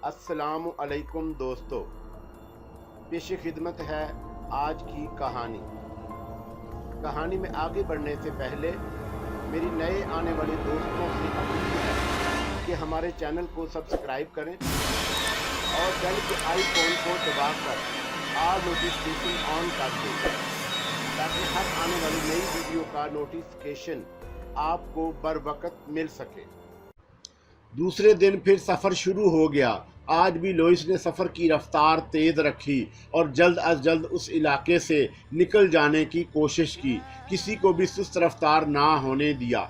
अस्सलाम अलैकुम दोस्तों, पेश खिदमत है आज की कहानी। कहानी में आगे बढ़ने से पहले मेरी नए आने वाले दोस्तों से अपील है कि हमारे चैनल को सब्सक्राइब करें और बेल के आइकॉन को दबाकर ऑल नोटिफिकेशन ऑन कर दें ताकि हर आने वाली नई वीडियो का नोटिफिकेशन आपको बर वक्त मिल सके। दूसरे दिन फिर सफ़र शुरू हो गया। आज भी लोइस ने सफ़र की रफ्तार तेज़ रखी और जल्द अज जल्द उस इलाके से निकल जाने की कोशिश की, किसी को भी सुस्त रफ्तार ना होने दिया।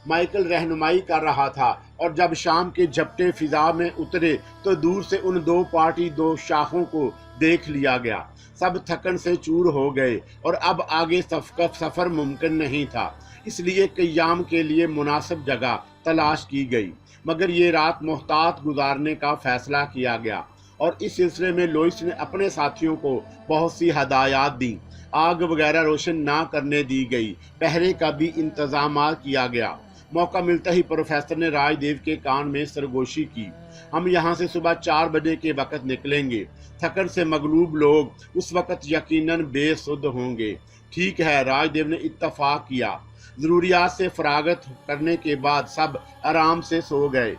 माइकल रहनुमाई कर रहा था और जब शाम के झपटे फिजा में उतरे तो दूर से उन दो शाखों को देख लिया गया। सब थकन से चूर हो गए और अब आगे सफ़र मुमकिन नहीं था, इसलिए क़याम के लिए मुनासिब जगह तलाश की गई, मगर ये रात मोहतात गुजारने का फ़ैसला किया गया और इस सिलसिले में लोइस ने अपने साथियों को बहुत सी हदायत दी। आग वगैरह रोशन ना करने दी गई, पहरे का भी इंतज़ाम किया गया। मौका मिलता ही प्रोफेसर ने राजदेव के कान में सरगोशी की, हम यहाँ से सुबह 4 बजे के वक़्त निकलेंगे। थकन से मगलूब लोग उस वक़्त यकीनन बेसुध होंगे। ठीक है, राजदेव ने इत्तफाक किया। ज़रूरियात से फरागत करने के बाद सब आराम से सो गए।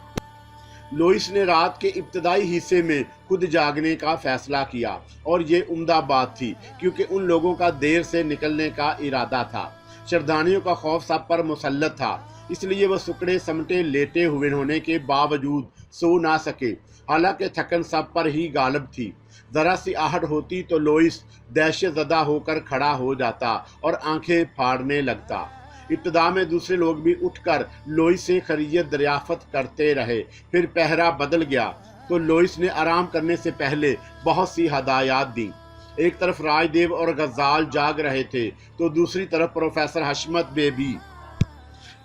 लोइस ने रात के इब्तदाई हिस्से में खुद जागने का फ़ैसला किया और ये उम्दा बात थी, क्योंकि उन लोगों का देर से निकलने का इरादा था। श्रद्धालुओं का खौफ सब पर मुसल्लत था, इसलिए वह सुकड़े समटे लेटे हुए होने के बावजूद सो ना सके। हालांकि थकन सब पर ही गालिब थी। ज़रा सी आहट होती तो लोइस दहशतज़दा होकर खड़ा हो जाता और आंखें फाड़ने लगता। इब्तदा में दूसरे लोग भी उठकर लोइस से खैरियत दरियाफ़त करते रहे। फिर पहरा बदल गया तो लोइस ने आराम करने से पहले बहुत सी हदायत दी। एक तरफ राजदेव और गज़ाल जाग रहे थे तो दूसरी तरफ प्रोफेसर हशमत बेबी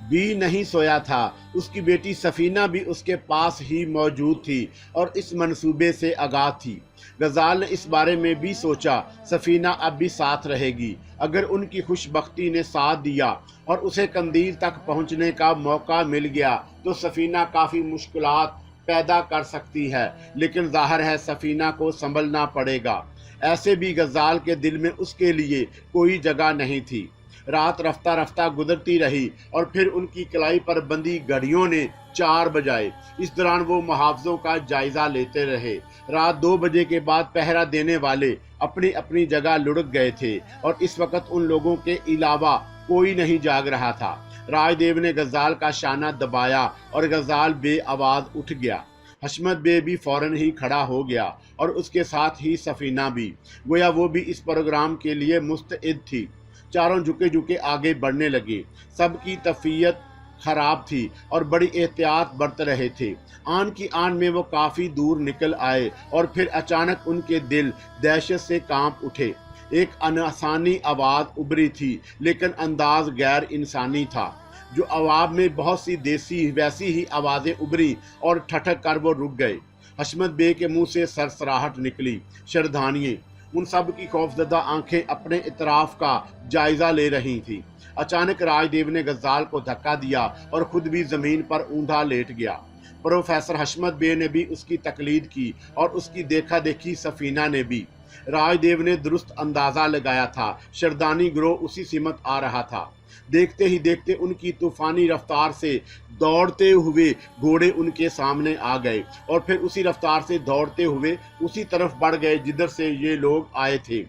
भी नहीं सोया था। उसकी बेटी सफ़ीना भी उसके पास ही मौजूद थी और इस मंसूबे से आगाह थी। गज़ाल ने इस बारे में भी सोचा, सफ़ीना अब भी साथ रहेगी। अगर उनकी खुशबख्ती ने साथ दिया और उसे कंदील तक पहुंचने का मौका मिल गया तो सफ़ीना काफ़ी मुश्किलात पैदा कर सकती है, लेकिन ज़ाहिर है सफ़ीना को संभलना पड़ेगा। ऐसे भी गज़ाल के दिल में उसके लिए कोई जगह नहीं थी। रात रफ्ता रफ्ता गुजरती रही और फिर उनकी कलाई पर बंदी घड़ियों ने 4 बजाए। इस दौरान वो मुहावजों का जायजा लेते रहे। रात 2 बजे के बाद पहरा देने वाले अपनी अपनी जगह लुढ़क गए थे और इस वक्त उन लोगों के अलावा कोई नहीं जाग रहा था। राजदेव ने गज़ाल का शाना दबाया और गज़ाल बे आवाज़ उठ गया। हशमत बे भी फौरन ही खड़ा हो गया और उसके साथ ही सफ़ीना भी, गोया वो भी इस प्रोग्राम के लिए मुस्तइद थी। चारों झुके झुके आगे बढ़ने लगे। सबकी तबीयत खराब थी और बड़ी एहतियात बरत रहे थे। आन की आन में वो काफ़ी दूर निकल आए और फिर अचानक उनके दिल दहशत से कांप उठे। एक अनसानी आवाज़ उभरी थी, लेकिन अंदाज गैर इंसानी था। जो अवाब में बहुत सी देसी वैसी ही आवाज़ें उभरी और ठठक कर वो रुक गए। हशमत बे के मुंह से सरसराहट निकली। श्रद्धानिये उन सब की खौफजदा आंखें अपने इतराफ़ का जायज़ा ले रही थीं। अचानक राजदेव ने गज़ाल को धक्का दिया और ख़ुद भी ज़मीन पर ऊंधा लेट गया। प्रोफेसर हशमत बे ने भी उसकी तकलीद की और उसकी देखा देखी सफ़ीना ने भी। राजदेव ने दुरुस्त अंदाज़ा लगाया था, शरदानी गिरोह उसी सिमत आ रहा था। देखते ही देखते उनकी तूफ़ानी रफ्तार से दौड़ते हुए घोड़े उनके सामने आ गए और फिर उसी रफ्तार से दौड़ते हुए उसी तरफ बढ़ गए जिधर से ये लोग आए थे।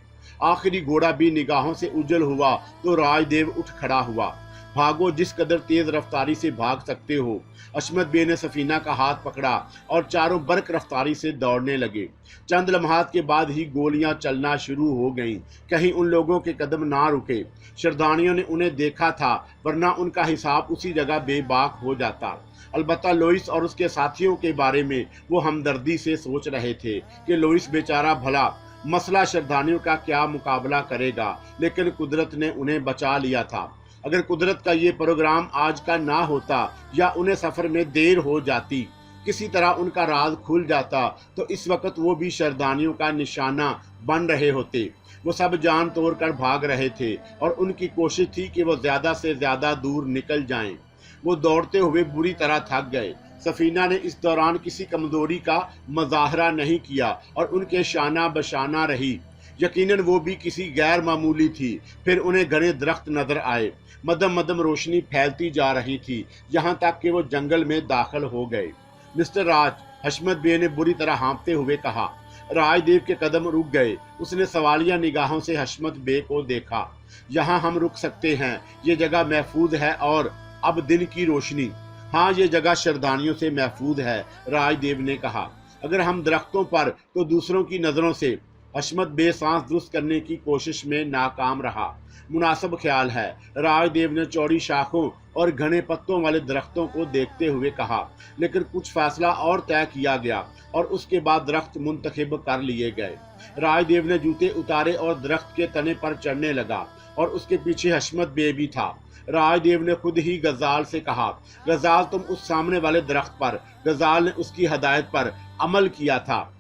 आखिरी घोड़ा भी निगाहों से उजल हुआ तो राजदेव उठ खड़ा हुआ। भागो, जिस कदर तेज़ रफ्तारी से भाग सकते हो। हशमत बे ने सफ़ीना का हाथ पकड़ा और चारों बरक रफ्तारी से दौड़ने लगे। चंद लम्हात के बाद ही गोलियां चलना शुरू हो गईं। कहीं उन लोगों के कदम ना रुके। श्रद्धालुओं ने उन्हें देखा था, वरना उनका हिसाब उसी जगह बेबाक हो जाता। अलबत्ता लोइस और उसके साथियों के बारे में वो हमदर्दी से सोच रहे थे कि लोइस बेचारा भला मसला श्रद्धालुओं का क्या मुकाबला करेगा, लेकिन कुदरत ने उन्हें बचा लिया था। अगर कुदरत का ये प्रोग्राम आज का ना होता या उन्हें सफ़र में देर हो जाती, किसी तरह उनका राज खुल जाता, तो इस वक्त वो भी श्रद्धालुओं का निशाना बन रहे होते। वो सब जान तोड़ कर भाग रहे थे और उनकी कोशिश थी कि वो ज़्यादा से ज़्यादा दूर निकल जाएं। वो दौड़ते हुए बुरी तरह थक गए। सफीना ने इस दौरान किसी कमजोरी का मुजाहरा नहीं किया और उनके शाना बशाना रही। यकीनन वो भी किसी गैर मामूली थी। फिर उन्हें घने दरख्त नजर आए। मदम मदम रोशनी फैलती जा रही थी, यहाँ तक कि वो जंगल में दाखिल हो गए। मिस्टर राज, हशमत बे ने बुरी तरह हाँफते हुए कहा। राजदेव के कदम रुक गए। उसने सवालिया निगाहों से हशमत बे को देखा। यहाँ हम रुक सकते हैं, ये जगह महफूज है और अब दिन की रोशनी। हाँ, ये जगह शरदानियों से महफूज है, राजदेव ने कहा। अगर हम दरख्तों पर तो दूसरों की नज़रों से। हशमत बे सांस दुरुस्त करने की कोशिश में नाकाम रहा। मुनासिब ख्याल है, राजदेव ने चौड़ी शाखों और घने पत्तों वाले दरख्तों को देखते हुए कहा। लेकिन कुछ फैसला और तय किया गया और उसके बाद दरख्त मुंतखब कर लिए गए। राजदेव ने जूते उतारे और दरख्त के तने पर चढ़ने लगा और उसके पीछे हशमत बे भी था। राजदेव ने खुद ही गजाल से कहा, गजाल तुम उस सामने वाले दरख्त पर। गजाल ने उसकी हदायत पर अमल किया था।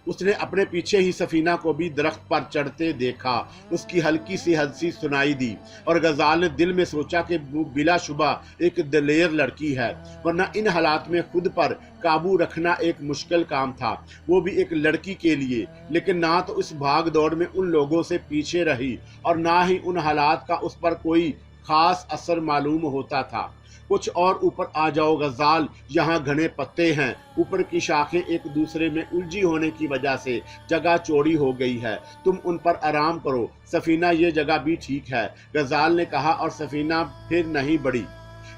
उसने अपने पीछे ही सफीना को भी दरख्त पर चढ़ते देखा। उसकी हल्की सी हंसी सुनाई दी और गजाल ने दिल में सोचा कि बिला शुबा एक दलेर लड़की है, वरना इन हालात में खुद पर काबू रखना एक मुश्किल काम था, वो भी एक लड़की के लिए। लेकिन ना तो इस भाग दौड़ में उन लोगों से पीछे रही और ना ही उन हालात का उस पर कोई खास असर मालूम होता था। कुछ और ऊपर आ जाओ गजाल, यहाँ घने पत्ते हैं। ऊपर की शाखें एक दूसरे में उलझी होने की वजह से जगह चौड़ी हो गई है, तुम उन पर आराम करो। सफीना, ये जगह भी ठीक है, गजाल ने कहा और सफीना फिर नहीं बढ़ी।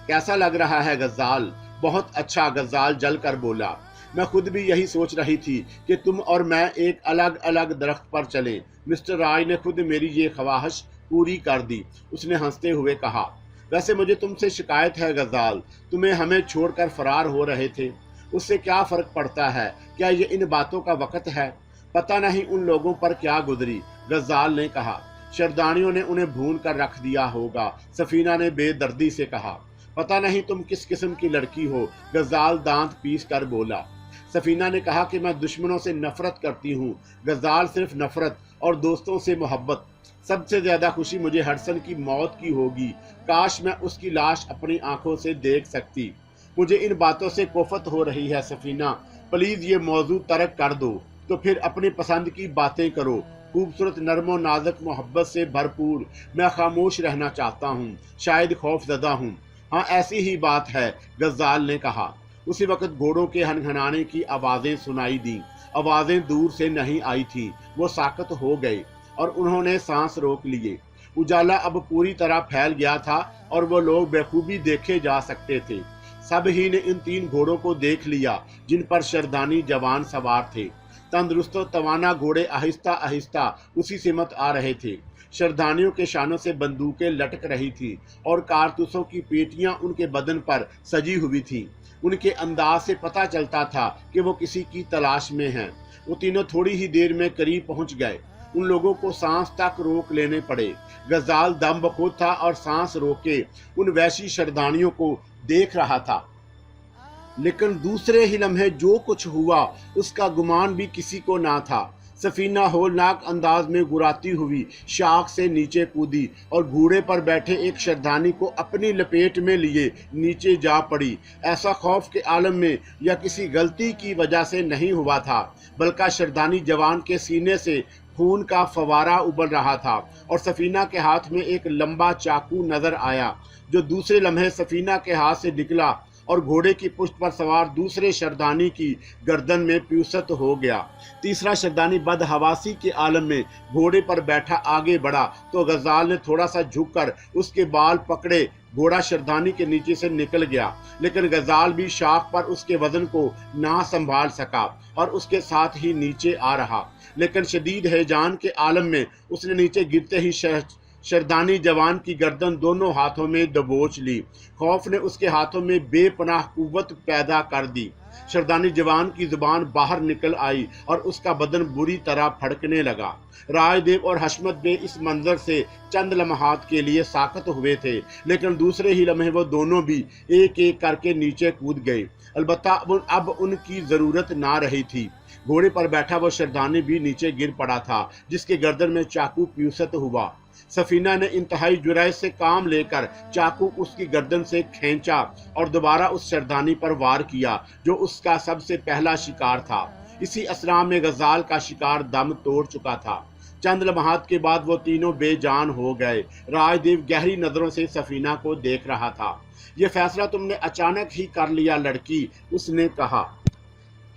कैसा लग रहा है गजाल? बहुत अच्छा, गजाल जल कर बोला। मैं खुद भी यही सोच रही थी कि तुम और मैं एक अलग अलग दरख्त पर चलें। मिस्टर राय ने खुद मेरी ये ख्वाहिश पूरी कर दी, उसने हंसते हुए कहा। वैसे मुझे तुमसे शिकायत है गजाल, तुम्हें हमें छोड़कर फरार हो रहे थे, उससे क्या फर्क पड़ता है? क्या ये इन बातों का वक्त है? पता नहीं उन लोगों पर क्या गुजरी, गजाल ने कहा। शरदानियों ने उन्हें भून कर रख दिया होगा, सफीना ने बेदर्दी से कहा। पता नहीं तुम किस किस्म की लड़की हो, गजाल दांत पीस कर बोला। सफीना ने कहा कि मैं दुश्मनों से नफरत करती हूँ, गजाल सिर्फ नफरत और दोस्तों से मोहब्बत। सबसे ज्यादा खुशी मुझे हडसन की मौत की होगी, काश मैं उसकी लाश अपनी आंखों से देख सकती। मुझे इन बातों से कोफत हो रही है सफीना, प्लीज ये मौजू तर्क कर दो, तो फिर अपनी पसंद की बातें करो। खूबसूरत नरमो नाजुक मोहब्बत से भरपूर मैं खामोश रहना चाहता हूँ, शायद खौफजदा हूँ। हाँ, ऐसी ही बात है, गजाल ने कहा। उसी वक्त घोड़ों के हनहनाने की आवाजें सुनाई दी। आवाजें दूर से नहीं आई थी, वो साकत हो गए और उन्होंने सांस रोक लिए। उजाला अब पूरी तरह फैल गया था और वो लोग बेखूबी देखे जा सकते थे। सब ही ने इन 3 घोड़ों को देख लिया जिन पर शरदानी जवान सवार थे। तंदुरुस्त तवाना घोड़े आहिस्ता आहिस्ता उसी सिमत आ रहे थे। शरदानियों के शानों से बंदूकें लटक रही थी और कारतूसों की पेटियां उनके बदन पर सजी हुई थी। उनके अंदाज से पता चलता था कि वो किसी की तलाश में हैं। वो तीनों थोड़ी ही देर में करीब पहुंच गए। उन लोगों को सांस तक रोक लेने पड़े। गजाल दम बखुद था और सांस रोके उन वैशी शरदानियों को देख रहा था। लेकिन दूसरे ही लम्हे जो कुछ हुआ उसका गुमान भी किसी को ना था। सफीना होलनाक अंदाज में गुराती हुई शाख से नीचे कूदी और घोड़े पर बैठे एक शरदानी को अपनी लपेट में लिए नीचे जा पड़ी। ऐसा खौफ के आलम में या किसी गलती की वजह से नहीं हुआ था, बल्कि शरदानी जवान के सीने से खून का फवारा उबल रहा था और सफीना के हाथ में एक लंबा चाकू नजर आया जो दूसरे लम्हे सफीना के हाथ से निकला और घोड़े की पुष्ट पर सवार दूसरे शरदानी की गर्दन में प्यूसत हो गया। तीसरा शरदानी बदहवासी के आलम में घोड़े पर बैठा आगे बढ़ा तो गजाल ने थोड़ा सा झुककर उसके बाल पकड़े। घोड़ा शरदानी के नीचे से निकल गया, लेकिन गजाल भी शाख पर उसके वजन को ना संभाल सका और उसके साथ ही नीचे आ रहा। लेकिन शदीद हैजान के आलम में उसने नीचे गिरते ही शरदानी जवान की गर्दन दोनों हाथों में दबोच ली। खौफ ने उसके हाथों में बेपनाह कुव्वत पैदा कर दी। शरदानी जवान की जुबान बाहर निकल आई और उसका बदन बुरी तरह फड़कने लगा। राजदेव और हशमत बे इस मंजर से चंद लम्हात के लिए साकत हुए थे, लेकिन दूसरे ही लम्हे वो दोनों भी एक एक करके नीचे कूद गए। अलबत्ता अब उनकी जरूरत ना रही थी। घोड़े पर बैठा वो शरदानी भी नीचे गिर पड़ा था जिसके गर्दन में चाकू प्यूसत हुआ। सफीना ने इंतहाई जुरअत से काम लेकर चाकू उसकी गर्दन से खींचा और दोबारा उस शरदानी पर वार किया जो उसका सबसे पहला शिकार था। इसी असरा में गजाल का शिकार दम तोड़ चुका था। चंद लम्हात के बाद वो तीनों बेजान हो गए। राजदेव गहरी नजरों से सफीना को देख रहा था। ये फैसला तुमने अचानक ही कर लिया लड़की, उसने कहा।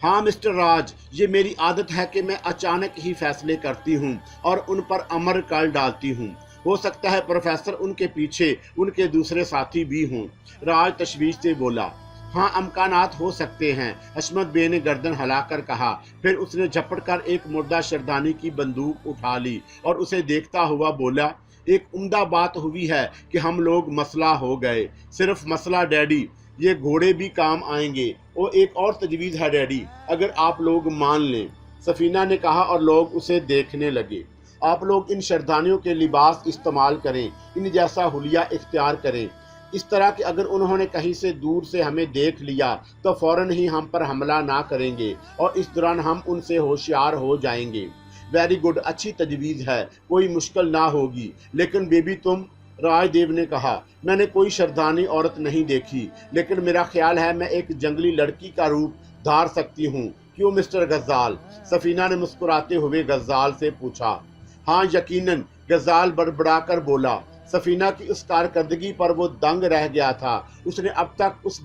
हाँ मिस्टर राज, ये मेरी आदत है कि मैं अचानक ही फैसले करती हूँ और उन पर अमल कर डालती हूँ। हो सकता है प्रोफेसर उनके पीछे उनके दूसरे साथी भी हों। राज तशवीश से बोला। हाँ, अमकानात हो सकते हैं, हशमत बे ने गर्दन हिलाकर कहा। फिर उसने झपट कर एक मुर्दा शरदानी की बंदूक उठा ली और उसे देखता हुआ बोला, एक उम्दा बात हुई है कि हम लोग मसला हो गए। सिर्फ मसला डैडी, ये घोड़े भी काम आएंगे। वो एक और तजवीज़ है डैडी, अगर आप लोग मान लें, सफीना ने कहा और लोग उसे देखने लगे। आप लोग इन शरदानियों के लिबास इस्तेमाल करें, इन जैसा हुलिया इख्तियार करें, इस तरह कि अगर उन्होंने कहीं से दूर से हमें देख लिया तो फौरन ही हम पर हमला ना करेंगे और इस दौरान हम उनसे होशियार हो जाएंगे। वेरी गुड, अच्छी तजवीज़ है, कोई मुश्किल ना होगी। लेकिन बेबी तुम, राजदेव ने कहा, मैंने कोई शरदानी औरत नहीं देखी, लेकिन मेरा ख्याल है मैं एक जंगली लड़की का रूप धार सकती हूँ। क्यों मिस्टर गजाल? सफीना ने मुस्कुराते हुए गजाल से पूछा। हाँ यकीनन, गजाल बड़बड़ाकर बोला। सफीना की उस कारकर्दगी पर वो दंग रह गया था। उसने अब तक उस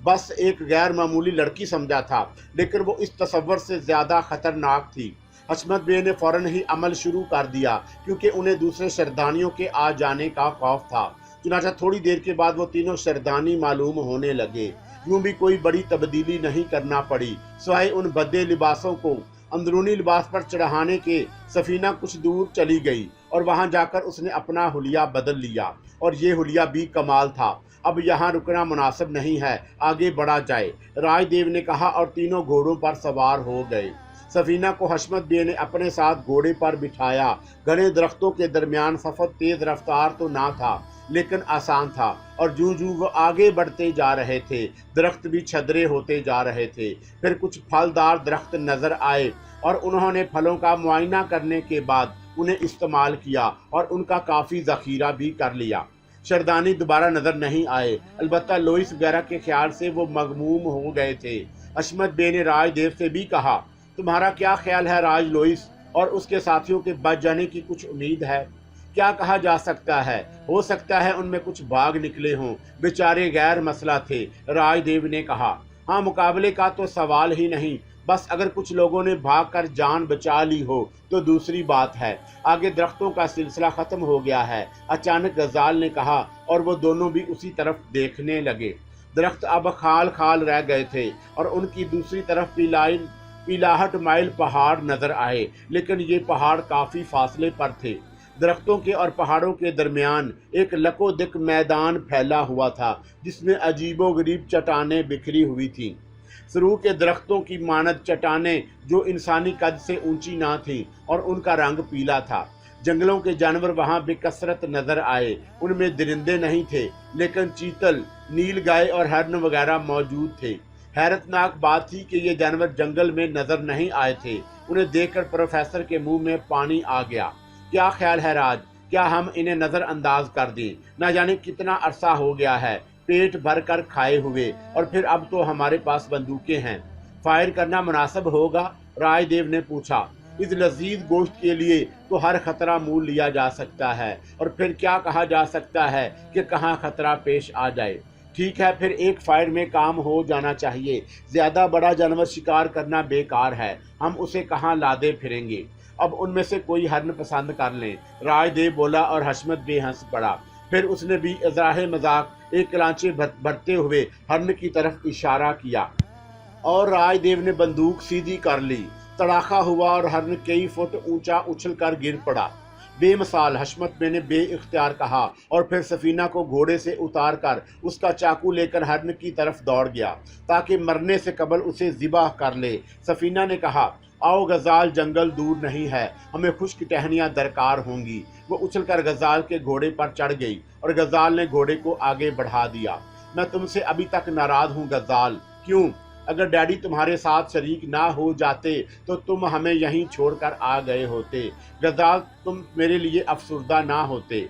बस एक गैर मामूली लड़की समझा था, लेकिन वो इस तसव्वुर से ज़्यादा खतरनाक थी। हशमत बे ने फौरन ही अमल शुरू कर दिया क्योंकि उन्हें दूसरे शरदानियों के आ जाने का खौफ था। चुनांचे थोड़ी देर के बाद वो तीनों शरदानी मालूम होने लगे। यूं भी कोई बड़ी तब्दीली नहीं करना पड़ी, सिवाय उन भद्दे लिबासों को अंदरूनी लिबास पर चढ़ाने के। सफीना कुछ दूर चली गई और वहां जाकर उसने अपना हुलिया बदल लिया, और ये हुलिया भी कमाल था। अब यहाँ रुकना मुनासिब नहीं है, आगे बढ़ा जाए, राजदेव ने कहा और तीनों घोड़ों पर सवार हो गए। सफीना को हशमत बे ने अपने साथ घोड़े पर बिठाया। घने दरख्तों के दरमियान सफर तेज रफ्तार तो ना था, लेकिन आसान था, और जूं जूं वो आगे बढ़ते जा रहे थे, दरख्त भी छदरे होते जा रहे थे। फिर कुछ फलदार दरख्त नजर आए और उन्होंने फलों का मुआयना करने के बाद उन्हें इस्तेमाल किया और उनका काफ़ी ज़ख़ीरा भी कर लिया। शरदानी दोबारा नज़र नहीं आए, अलबत्ता लोइस वगैरह के ख्याल से वो मगमूम हो गए थे। हशमत बे ने राजदेव से भी कहा, तुम्हारा क्या ख्याल है राज? लोइस और उसके साथियों के बच जाने की कुछ उम्मीद है? क्या कहा जा सकता है, हो सकता है उनमें कुछ भाग निकले हों, बेचारे गैर मसला थे, राजदेव ने कहा। हाँ, मुकाबले का तो सवाल ही नहीं, बस अगर कुछ लोगों ने भागकर जान बचा ली हो तो दूसरी बात है। आगे दरख्तों का सिलसिला ख़त्म हो गया है, अचानक गजाल ने कहा, और वो दोनों भी उसी तरफ देखने लगे। दरख्त अब खाल खाल रह गए थे और उनकी दूसरी तरफ पीलाहट माइल पहाड़ नजर आए, लेकिन ये पहाड़ काफ़ी फासले पर थे। दरख्तों के और पहाड़ों के दरमियान एक लकोदिक मैदान फैला हुआ था, जिसमें अजीबोगरीब चट्टानें बिखरी हुई थीं। सरू के दरख्तों की मानद चट्टानें जो इंसानी कद से ऊंची ना थीं और उनका रंग पीला था। जंगलों के जानवर वहां बेकसरत नजर आए। उनमें दरिंदे नहीं थे, लेकिन चीतल, नील गाय और हरन वगैरह मौजूद थे। हैरतनाक बात थी कि ये जानवर जंगल में नजर नहीं आए थे। उन्हें देखकर प्रोफेसर के मुंह में पानी आ गया। क्या ख्याल है राज, क्या हम इन्हें नज़रअंदाज कर दें? न जाने कितना अरसा हो गया है पेट भर कर खाए हुए, और फिर अब तो हमारे पास बंदूकें हैं, फायर करना मुनासिब होगा? राजदेव ने पूछा। इस लजीज गोश्त के लिए तो हर खतरा मूल लिया जा सकता है, और फिर क्या कहा जा सकता है कि कहाँ खतरा पेश आ जाए। ठीक है, फिर एक फायर में काम हो जाना चाहिए। ज़्यादा बड़ा जानवर शिकार करना बेकार है, हम उसे कहाँ लादे फिरेंगे। अब उनमें से कोई हरन पसंद कर लें, राजदेव बोला, और हशमत भी हंस पड़ा। फिर उसने भी इज़राहे मजाक एक कलांचे भरते हुए हरन की तरफ इशारा किया, और राजदेव ने बंदूक सीधी कर ली। तड़ाका हुआ और हरन कई फुट ऊंचा उछल कर गिर पड़ा। बेमिसाल, हशमत बे ने बेइख्तियार कहा, और फिर सफीना को घोड़े से उतार कर उसका चाकू लेकर हरन की तरफ दौड़ गया ताकि मरने से कबल उसे ज़िबा कर ले। सफीना ने कहा, आओ गजाल, जंगल दूर नहीं है, हमें खुश्क टहनियाँ दरकार होंगी। वो उछलकर गजाल के घोड़े पर चढ़ गई और गजाल ने घोड़े को आगे बढ़ा दिया। मैं तुमसे अभी तक नाराज़ हूँ गजाल। क्यों? اگر ڈیڈی تمہارے ساتھ شریک نہ ہو جاتے تو تم ہمیں یہیں چھوڑ کر آ گئے ہوتے۔ غزال، تم میرے لیے افسردہ نہ ہوتے۔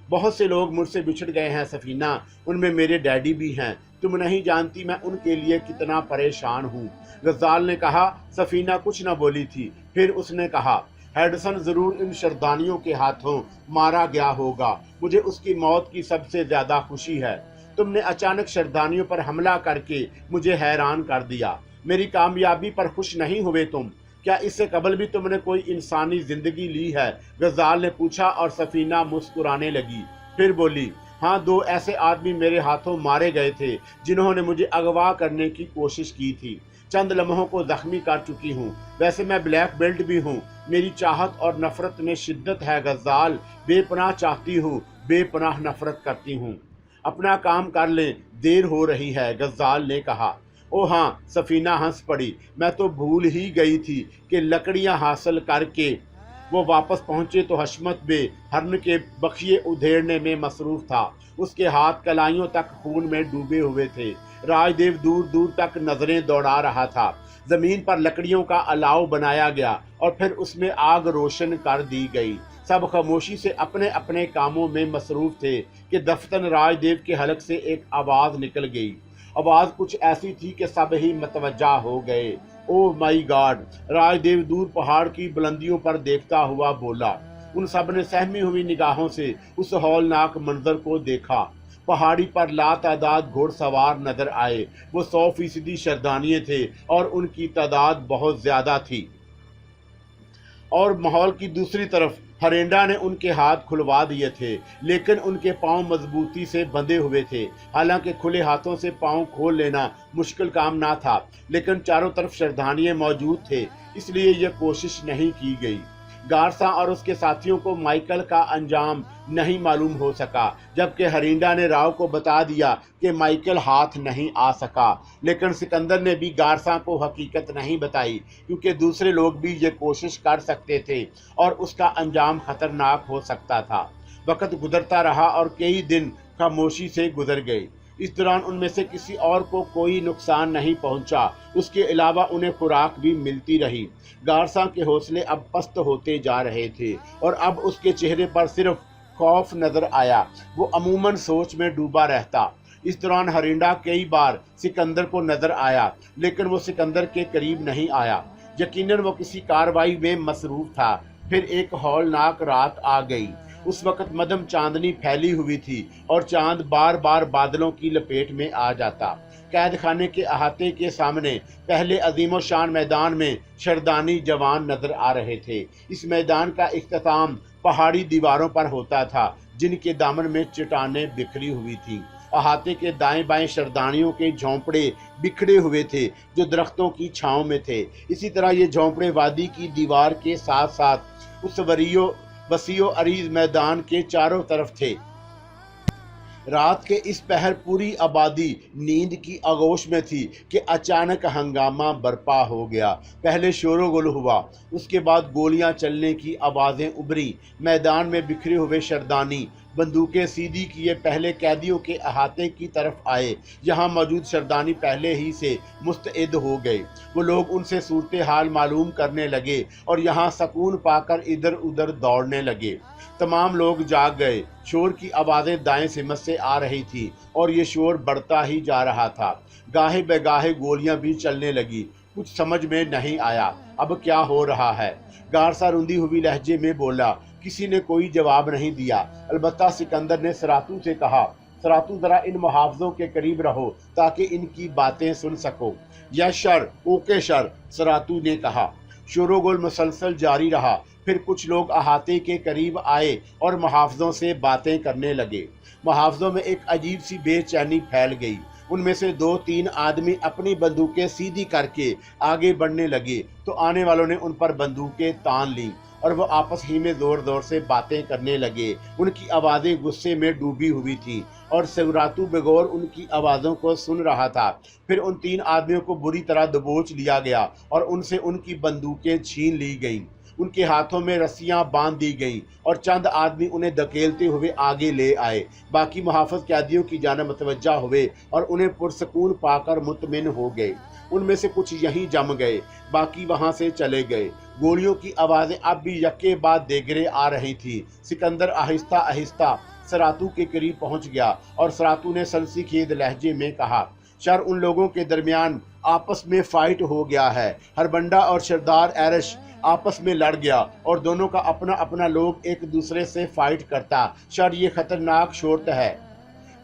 بہت سے لوگ مجھ سے بچھڑ گئے ہیں سفینہ، ان میں میرے ڈیڈی بھی ہیں۔ تم نہیں جانتی میں ان کے لیے کتنا پریشان ہوں۔ غزال نے کہا۔ سفینہ کچھ نہ بولی تھی۔ پھر اس نے کہا، ہیڈسن ضرور ان شردانیوں کے ہاتھوں مارا گیا ہوگا۔ مجھے اس کی موت کی سب سے زیادہ خوشی ہے۔ تم نے اچانک شردانیوں پر حملہ کر کے مجھے حیران کر دیا۔ میری کامیابی پر خوش نہیں ہوئے تم؟ کیا اس سے قبل بھی تم نے کوئی انسانی زندگی لی ہے؟ غزال نے پوچھا اور سفینہ مسکرانے لگی۔ پھر بولی، ہاں، 2 ایسے آدمی میرے ہاتھوں مارے گئے تھے جنہوں نے مجھے اغوا کرنے کی کوشش کی تھی۔ چند لمحوں کو زخمی کر چکی ہوں۔ ویسے میں بلیک بیلٹ بھی ہوں۔ میری چاہت اور نفرت میں شدت ہے غزال۔ بے پناہ چاہتی ہوں، بے پناہ نفرت کرتی ہوں۔ اپنا کام کر لیں، دیر ہو رہی ہے، غزال نے کہا۔ او ہاں، سفینہ ہنس پڑی۔ میں تو بھول ہی گئی تھی کہ لکڑیاں حاصل کر کے وہ واپس پہنچے تو حشمت بے ہرن کے بخیے ادھیڑنے میں مصروف تھا۔ اس کے ہاتھ کلائیوں تک خون میں ڈوبے ہوئے تھے۔ راج دیو دور دور تک نظریں دوڑا رہا تھا۔ زمین پر لکڑیوں کا الاؤ بنایا گیا اور پھر اس میں آگ روشن کر دی گئی۔ سب خاموشی سے اپنے اپنے کاموں میں مصروف تھے کہ دفتن راج دیو کے حلق سے ایک آواز نکل گئی۔ آواز کچھ ایسی تھی کہ سب ہی متوجہ ہو گئے۔ او مائی گاڈ! راج دیو دور پہاڑ کی بلندیوں پر دیکھتا ہوا بولا۔ ان سب نے سہمی ہوئی نگاہوں سے اس ہولناک منظر کو دیکھا۔ پہاڑی پر لاتعداد گھوڑ سوار نظر آئے۔ وہ 100% شردانیے تھے اور ان کی تعداد بہت زیادہ تھی۔ اور ماحول کی دوسری طرف ہرینڈا نے ان کے ہاتھ کھلوا دیے تھے، لیکن ان کے پاؤں مضبوطی سے بندھے ہوئے تھے۔ حالانکہ کھلے ہاتھوں سے پاؤں کھول لینا مشکل کام نہ تھا، لیکن چاروں طرف شردانیے موجود تھے، اس لیے یہ کوشش نہیں کی گئی۔ گارسا اور اس کے ساتھیوں کو مائیکل کا انجام نہیں معلوم ہو سکا، جبکہ ہرینڈا نے راؤ کو بتا دیا کہ مائیکل ہاتھ نہیں آ سکا، لیکن سکندر نے بھی گارسا کو حقیقت نہیں بتائی، کیونکہ دوسرے لوگ بھی یہ کوشش کر سکتے تھے اور اس کا انجام خطرناک ہو سکتا تھا۔ وقت گزرتا رہا اور کئی دن خاموشی سے گزر گئے۔ اس دوران ان میں سے کسی اور کو کوئی نقصان نہیں پہنچا، اس کے علاوہ انہیں خوراک بھی ملتی رہی۔ گارسا کے حوصلے اب پست ہوتے جا رہے تھے اور اب اس کے چہرے پر صرف خوف نظر آیا۔ وہ عموماً سوچ میں ڈوبا رہتا۔ اس دوران ہرینڈا کئی بار سکندر کو نظر آیا، لیکن وہ سکندر کے قریب نہیں آیا۔ یقیناً وہ کسی کارروائی میں مصروف تھا۔ پھر ایک ہولناک رات آ گئی۔ اس وقت مدھم چاندنی پھیلی ہوئی تھی اور چاند بار بار بادلوں کی لپیٹ میں آ جاتا۔ قید خانے کے احاطے کے سامنے پہلے عظیم و شان میدان میں شردانی جوان نظر آ رہے تھے۔ اس میدان کا اختتام پہاڑی دیواروں پر ہوتا تھا، جن کے دامن میں چٹانیں بکھری ہوئی تھیں۔ احاطے کے دائیں بائیں شردانیوں کے جھونپڑے بکھرے ہوئے تھے جو درختوں کی چھاؤں میں تھے۔ اسی طرح یہ جھونپڑے وادی کی دیوار کے ساتھ ساتھ اس وسیع و عریض میدان کے چاروں طرف تھے۔ رات کے اس پہر پوری آبادی نیند کی آغوش میں تھی کہ اچانک ہنگامہ برپا ہو گیا۔ پہلے شور و غل ہوا، اس کے بعد گولیاں چلنے کی آوازیں ابھریں۔ میدان میں بکھرے ہوئے شردانی بندوقیں سیدھی کیے پہلے قیدیوں کے احاطے کی طرف آئے۔ یہاں موجود شردانی پہلے ہی سے مستعد ہو گئے۔ وہ لوگ ان سے صورتحال معلوم کرنے لگے اور یہاں سکون پا کر ادھر ادھر دوڑنے لگے۔ تمام لوگ جاگ گئے۔ شور کی آوازیں دائیں سمت سے آ رہی تھی اور یہ شور بڑھتا ہی جا رہا تھا۔ گاہے بگاہے گولیاں بھی چلنے لگی۔ کچھ سمجھ میں نہیں آیا اب کیا ہو رہا ہے۔ گارسا روندی ہوئی لہجے میں بولا۔ کسی نے کوئی جواب نہیں دیا، البتہ سکندر نے سراتو سے کہا، سراتو ذرا ان محافظوں کے قریب رہو تاکہ ان کی باتیں سن سکو۔ یس سر، اوکے سر، سراتو نے کہا۔ شور و غل مسلسل جاری رہا۔ پھر کچھ لوگ احاطے کے قریب آئے اور محافظوں سے باتیں کرنے لگے۔ محافظوں میں ایک عجیب سی بے چینی پھیل گئی۔ ان میں سے 2-3 آدمی اپنی بندوقیں سیدھی کر کے آگے بڑھنے لگے تو آنے والوں نے ان پر بندوقیں تان لیں اور وہ آپس ہی میں زور زور سے باتیں کرنے لگے۔ ان کی آوازیں غصے میں ڈوبی ہوئی تھیں اور سراتو بغور ان کی آوازوں کو سن رہا تھا۔ پھر ان 3 آدمیوں کو بری طرح دبوچ لیا گیا اور ان سے ان کی بندوقیں چھین لی گئیں۔ ان کے ہاتھوں میں رسیاں باندھ دی گئیں اور چند آدمی انہیں دھکیلتے ہوئے آگے لے آئے۔ باقی محافظ قیدیوں کی جانب متوجہ ہوئے اور انہیں پرسکون پا کر مطمئن ہو گئے۔ उनमें से कुछ यहीं जम गए, बाकी वहां से चले गए। गोलियों की आवाजें अब भी यक्के बाद देगरे आ रही थी। सिकंदर आहिस्ता आहिस्ता सरातू के करीब पहुंच गया और सरातू ने सनसीखेज लहजे में कहा, सर, उन लोगों के दरमियान आपस में फाइट हो गया है। हरबंडा और सरदार एरश आपस में लड़ गया और दोनों का अपना अपना लोग एक दूसरे से फाइट करता। सर, ये खतरनाक शोरत है।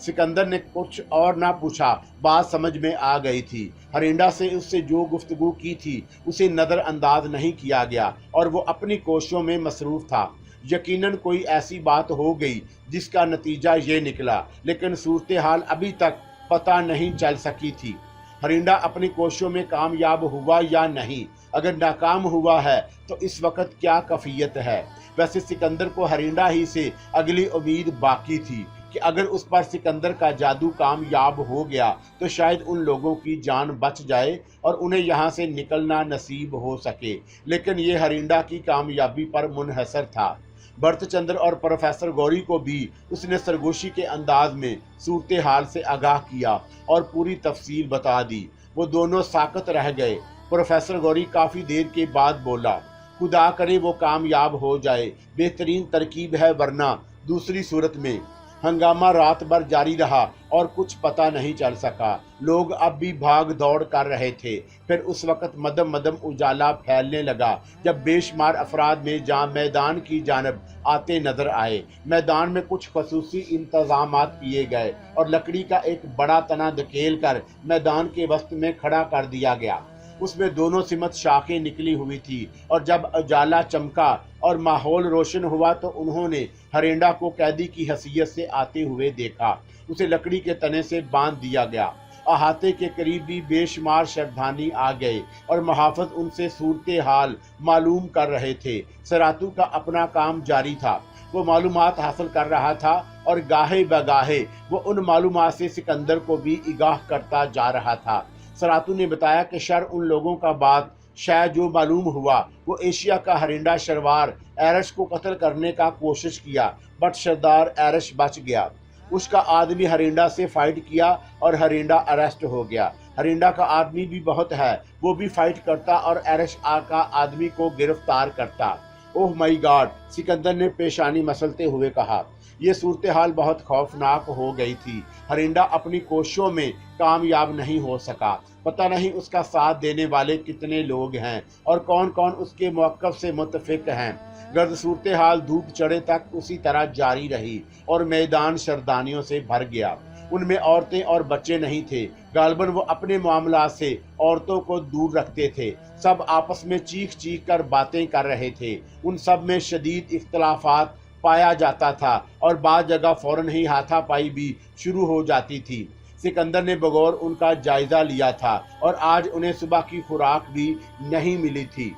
सिकंदर ने कुछ और ना पूछा, बात समझ में आ गई थी। हरिंडा से उससे जो गुफ्तगू की थी उसे नज़रअंदाज नहीं किया गया और वो अपनी कोशिशों में मसरूफ़ था। यकीनन कोई ऐसी बात हो गई जिसका नतीजा ये निकला, लेकिन सूरत हाल अभी तक पता नहीं चल सकी थी। हरिंडा अपनी कोशिशों में कामयाब हुआ या नहीं? अगर नाकाम हुआ है तो इस वक्त क्या कैफियत है? वैसे सिकंदर को हरिंडा ही से अगली उम्मीद बाकी थी कि अगर उस पर सिकंदर का जादू कामयाब हो गया तो शायद उन लोगों की जान बच जाए और उन्हें यहाँ से निकलना नसीब हो सके। लेकिन ये हरिंडा की कामयाबी पर मुनहसर था। भरतचंद्र और प्रोफेसर गौरी को भी उसने सरगोशी के अंदाज में सूरत हाल से आगाह किया और पूरी तफसील बता दी। वो दोनों साकत रह गए। प्रोफेसर गौरी काफ़ी देर के बाद बोला, खुदा करे वो कामयाब हो जाए, बेहतरीन तरकीब है, वरना दूसरी सूरत में। हंगामा रात भर जारी रहा और कुछ पता नहीं चल सका। लोग अब भी भाग दौड़ कर रहे थे। फिर उस वक्त मदम मदम उजाला फैलने लगा जब बेशुमार अफराद में जहाँ मैदान की जानब आते नजर आए। मैदान में कुछ खसूसी इंतजामात किए गए और लकड़ी का एक बड़ा तना धकेल कर मैदान के वस्त में खड़ा कर दिया गया। उसमें दोनों सिमत शाखें निकली हुई थी और जब उजाला चमका और माहौल रोशन हुआ तो उन्होंने हरिंडा को कैदी की हैसियत से आते हुए देखा। उसे लकड़ी के तने से बांध दिया गया। अहाते के करीब भी बेशुमार श्रद्धानी आ गए और मुहाफिज उनसे सूरत हाल मालूम कर रहे थे। सरातू का अपना काम जारी था। वो मालूमात हासिल कर रहा था और गाहे बगाहे वो उन मालूमात से सिकंदर को भी आगाह करता जा रहा था। सरातू ने बताया कि शर उन लोगों का बात शायद जो मालूम हुआ वो एशिया का हरिंडा शरवार एरश को कत्ल करने का कोशिश किया, बट सरदार एरश बच गया। उसका आदमी हरिंडा से फाइट किया और हरिंडा अरेस्ट हो गया। हरिंडा का आदमी भी बहुत है, वो भी फाइट करता और एरश का आदमी को गिरफ्तार करता। ओह माई गॉड, सिकंदर ने पेशानी मसलते हुए कहा। ये सूरत हाल बहुत खौफनाक हो गई थी। हरिंडा अपनी कोशिशों में कामयाब नहीं हो सका। पता नहीं उसका साथ देने वाले कितने लोग हैं और कौन कौन उसके मौक़िफ़ से मुत्तफिक हैं। गर्द सूरत हाल धूप चढ़े तक उसी तरह जारी रही और मैदान शरदानियों से भर गया। उनमें औरतें और बच्चे नहीं थे। गालबन वो अपने मामला से औरतों को दूर रखते थे। सब आपस में चीख चीख कर बातें कर रहे थे। उन सब में शदीद इख्तलाफात पाया जाता था और बाद जगह फौरन ही हाथापाई भी शुरू हो जाती थी। सिकंदर ने बगौर उनका जायजा लिया था और आज उन्हें सुबह की खुराक भी नहीं मिली थी।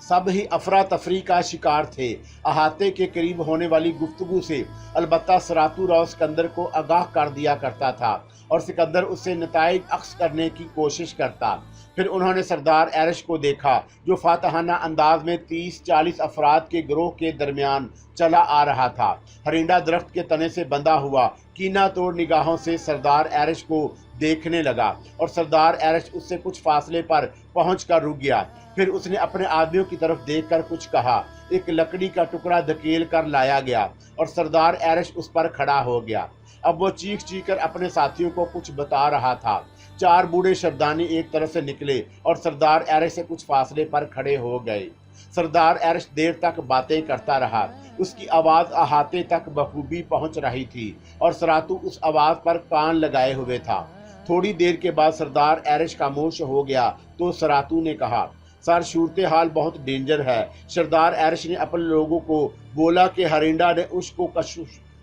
सब ही अफरा तफरी का शिकार थे। अहाते के करीब होने वाली गुफ्तगू से अलबत्ता सरातू राव सिकंदर को आगाह कर दिया करता था और सिकंदर उससे नताइज अक्स करने की कोशिश करता। फिर उन्होंने सरदार एरश को देखा जो फातहाना अंदाज में 30-40 अफराद के गिरोह के दरमियान चला आ रहा था। हरिंडा दरख्त के तने से बंधा हुआ कीना तोड़ निगाहों से सरदार एरश को देखने लगा और सरदार एरश उससे कुछ फासले पर पहुँच कर रुक गया। फिर उसने अपने आदमियों की तरफ देखकर कुछ कहा। एक लकड़ी का टुकड़ा धकेल कर लाया गया और सरदार एरश उस पर खड़ा हो गया। अब वो चीख चीख कर अपने साथियों को कुछ बता रहा था। 4 बूढ़े शरदानी एक तरफ से निकले और सरदार एरश से कुछ फासले पर खड़े हो गए। सरदार एरश देर तक बातें करता रहा। उसकी आवाज़ अहाते तक बखूबी पहुंच रही थी और सरातू उस आवाज़ पर कान लगाए हुए था। थोड़ी देर के बाद सरदार एरश खामोश हो गया तो सरातू ने कहा, सर, सूरत हाल बहुत डेंजर है। सरदार एरश ने अपने लोगों को बोला कि हरिंडा ने उसको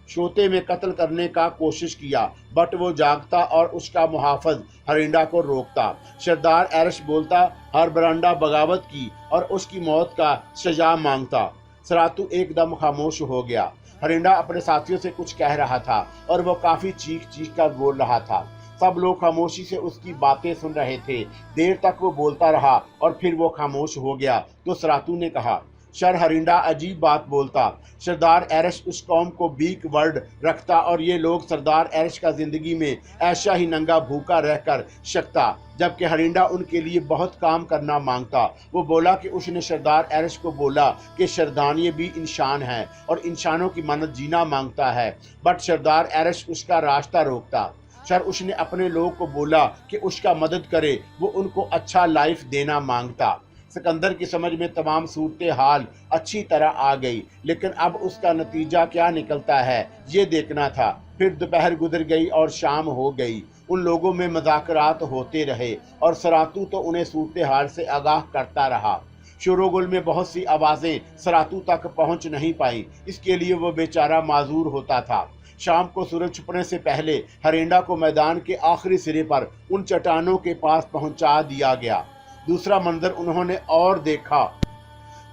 शोते में कत्ल करने का कोशिश किया, बट वो जागता और उसका मुहाफिज हरिंडा को रोकता। सरदार एरश बोलता हर बरांडा बगावत की और उसकी मौत का सजा मांगता। सरातू एकदम खामोश हो गया। हरिंडा अपने साथियों से कुछ कह रहा था और वो काफ़ी चीख चीख कर बोल रहा था। सब लोग खामोशी से उसकी बातें सुन रहे थे। देर तक वो बोलता रहा और फिर वो खामोश हो गया तो सरातू ने कहा, सर हरिंडा अजीब बात बोलता। सरदार एरश उस कौम को बीक वर्ड रखता और ये लोग सरदार एरश का जिंदगी में ऐसा ही नंगा भूखा रहकर शकता, जबकि हरिंडा उनके लिए बहुत काम करना मांगता। वो बोला कि उसने सरदार एरश को बोला कि सरदानिये भी इंसान है और इंसानों की मन्नत जीना मांगता है, बट सरदार एरश उसका रास्ता रोकता। सर उसने अपने लोगों को बोला कि उसका मदद करे, वो उनको अच्छा लाइफ देना मांगता। सिकंदर की समझ में तमाम सूरत हाल अच्छी तरह आ गई, लेकिन अब उसका नतीजा क्या निकलता है ये देखना था। फिर दोपहर गुजर गई और शाम हो गई। उन लोगों में मज़ाकरात होते रहे और सरातू तो उन्हें सूरत हाल से आगाह करता रहा। शोरोगुल में बहुत सी आवाज़ें सरातू तक पहुंच नहीं पाई, इसके लिए वो बेचारा माजूर होता था। शाम को सूरज छुपने से पहले हरिंडा को मैदान के आखिरी सिरे पर उन चट्टानों के पास पहुंचा दिया गया। दूसरा मंजर उन्होंने और देखा।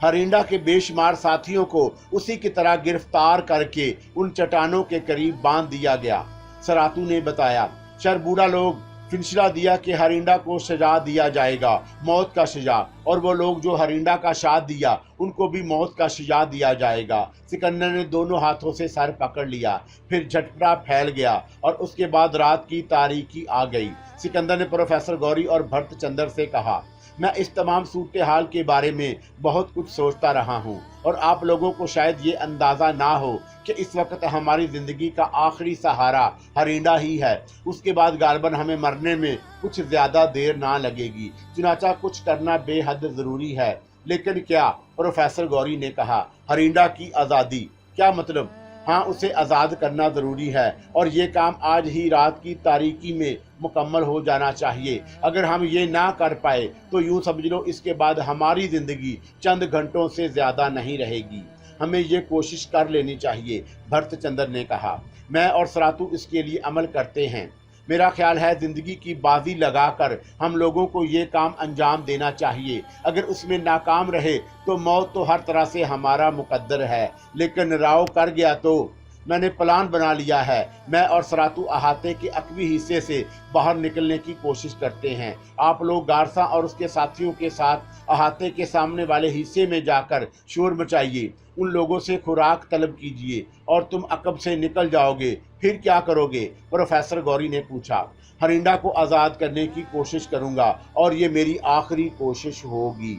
हरिंडा के बेशुमार साथियों को उसी की तरह गिरफ्तार करके उन चट्टानों के करीब बांध दिया गया। सरातू ने बताया, सर बूढ़ा लोग फैसला दिया कि हरिंडा को सजा दिया जाएगा, मौत का सजा, और वो लोग जो हरिंडा का साथ दिया उनको भी मौत का सजा दिया जाएगा। सिकंदर ने दोनों हाथों से सर पकड़ लिया, फिर झटपटा फैल गया और उसके बाद रात की तारीकी आ गई। सिकंदर ने प्रोफेसर गौरी और भरतचंद्र से कहा, मैं इस तमाम सूरत हाल के बारे में बहुत कुछ सोचता रहा हूँ और आप लोगों को शायद ये अंदाज़ा ना हो कि इस वक्त हमारी ज़िंदगी का आखिरी सहारा हरिंडा ही है। उसके बाद गालबन हमें मरने में कुछ ज़्यादा देर ना लगेगी, चुनाचा कुछ करना बेहद ज़रूरी है। लेकिन क्या? प्रोफेसर गौरी ने कहा, हरिंडा की आज़ादी? क्या मतलब? हाँ, उसे आज़ाद करना ज़रूरी है और ये काम आज ही रात की तारीकी में मुकम्मल हो जाना चाहिए। अगर हम ये ना कर पाए तो यूँ समझ लो इसके बाद हमारी ज़िंदगी चंद घंटों से ज़्यादा नहीं रहेगी। हमें ये कोशिश कर लेनी चाहिए, भरतचंद्र ने कहा। मैं और सरातू इसके लिए अमल करते हैं। मेरा ख्याल है ज़िंदगी की बाजी लगाकर हम लोगों को ये काम अंजाम देना चाहिए। अगर उसमें नाकाम रहे तो मौत तो हर तरह से हमारा मुकद्दर है, लेकिन राव कर गया तो मैंने प्लान बना लिया है। मैं और सरातू अहाते के अकवी हिस्से से बाहर निकलने की कोशिश करते हैं। आप लोग गारसा और उसके साथियों के साथ अहाते के सामने वाले हिस्से में जाकर शोर मचाइए, उन लोगों से खुराक तलब कीजिए और तुम अकब से निकल जाओगे। फिर क्या करोगे? प्रोफेसर गौरी ने पूछा। हरिंडा को आज़ाद करने की कोशिश करूंगा और ये मेरी आखिरी कोशिश होगी।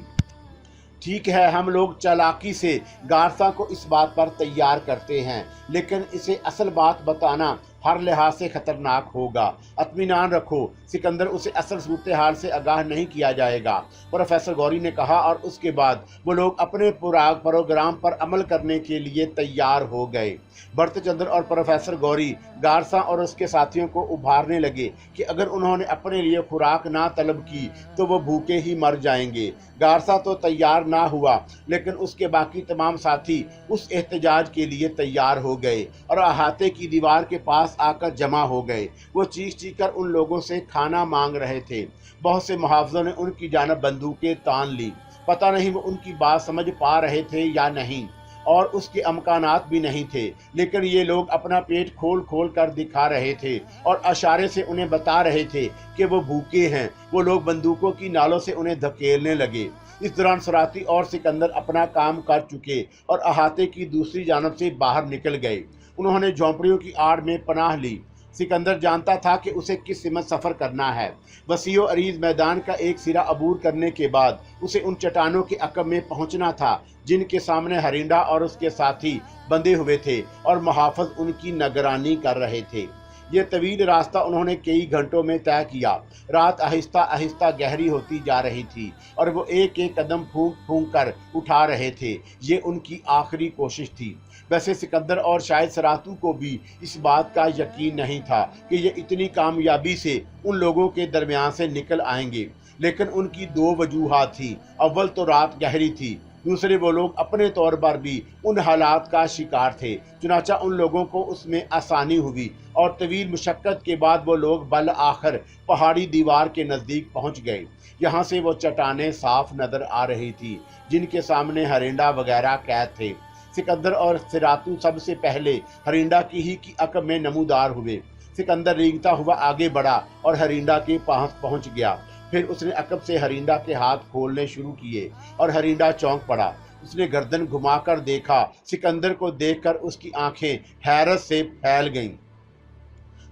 ठीक है, हम लोग चालाकी से गारसा को इस बात पर तैयार करते हैं, लेकिन इसे असल बात बताना हर लिहाज से खतरनाक होगा। इत्मीनान रखो, सिकंदर उसे असल सूरत हाल से आगाह नहीं किया जाएगा, प्रोफेसर गौरी ने कहा। और उसके बाद वो लोग अपने प्रोग्राम पर अमल करने के लिए तैयार हो गए। भरतचंद्र और प्रोफेसर गौरी गारसा और उसके साथियों को उभारने लगे कि अगर उन्होंने अपने लिए खुराक ना तलब की तो वो भूखे ही मर जाएंगे। गारसा तो तैयार ना हुआ, लेकिन उसके बाकी तमाम साथी उस एहतजाज के लिए तैयार हो गए और अहाते की दीवार के पास आकर जमा हो गए। वो चीख कर उन लोगों से खाना मांग रहे थे। बहुत से मुहाफ़िज़ों ने उनकी जानब बंदूकें तान ली। पता नहीं वो उनकी बात समझ पा रहे थे या नहीं, और उसके अमकानात भी नहीं थे, लेकिन ये लोग अपना पेट खोल खोल कर दिखा रहे थे और इशारे से उन्हें बता रहे थे कि वो भूखे हैं। वो लोग बंदूकों की नालों से उन्हें धकेलने लगे। इस दौरान सराती और सिकंदर अपना काम कर चुके और अहाते की दूसरी जानब से बाहर निकल गए। उन्होंने झोंपड़ियों की आड़ में पनाह ली। सिकंदर जानता था कि उसे किस सिमत सफ़र करना है। वसीओ अरीज मैदान का एक सिरा अबूर करने के बाद उसे उन चट्टानों के अकब में पहुंचना था जिनके सामने हरिंडा और उसके साथी बंधे हुए थे और मुहाफ़िज़ उनकी निगरानी कर रहे थे। ये तवील रास्ता उन्होंने कई घंटों में तय किया। रात आहिस्ता आहिस्ता गहरी होती जा रही थी और वो एक एक कदम फूंक फूंक कर उठा रहे थे। ये उनकी आखिरी कोशिश थी। वैसे सिकंदर और शायद सरातू को भी इस बात का यकीन नहीं था कि ये इतनी कामयाबी से उन लोगों के दरमियान से निकल आएंगे, लेकिन उनकी दो वजूहात थी। अव्वल तो रात गहरी थी, दूसरे वो लोग अपने तौर पर भी उन हालात का शिकार थे। चुनाचा उन लोगों को उसमें आसानी हुई और तवील मुशक्क़त के बाद वो लोग बल आखिर पहाड़ी दीवार के नज़दीक पहुंच गए। यहाँ से वो चट्टानें साफ नज़र आ रही थी जिनके सामने हरिंडा वगैरह कैद थे। सिकंदर और सरातू सबसे पहले हरिंडा की ही की अकब में नमूदार हुए। सिकंदर रेंगता हुआ आगे बढ़ा और हरिंडा के पास पहुंच गया। फिर उसने अकब से हरिंडा के हाथ खोलने शुरू किए और हरिंडा चौंक पड़ा। اس نے گردن گھما کر دیکھا۔ سکندر کو دیکھ کر اس کی آنکھیں حیرت سے پھیل گئیں۔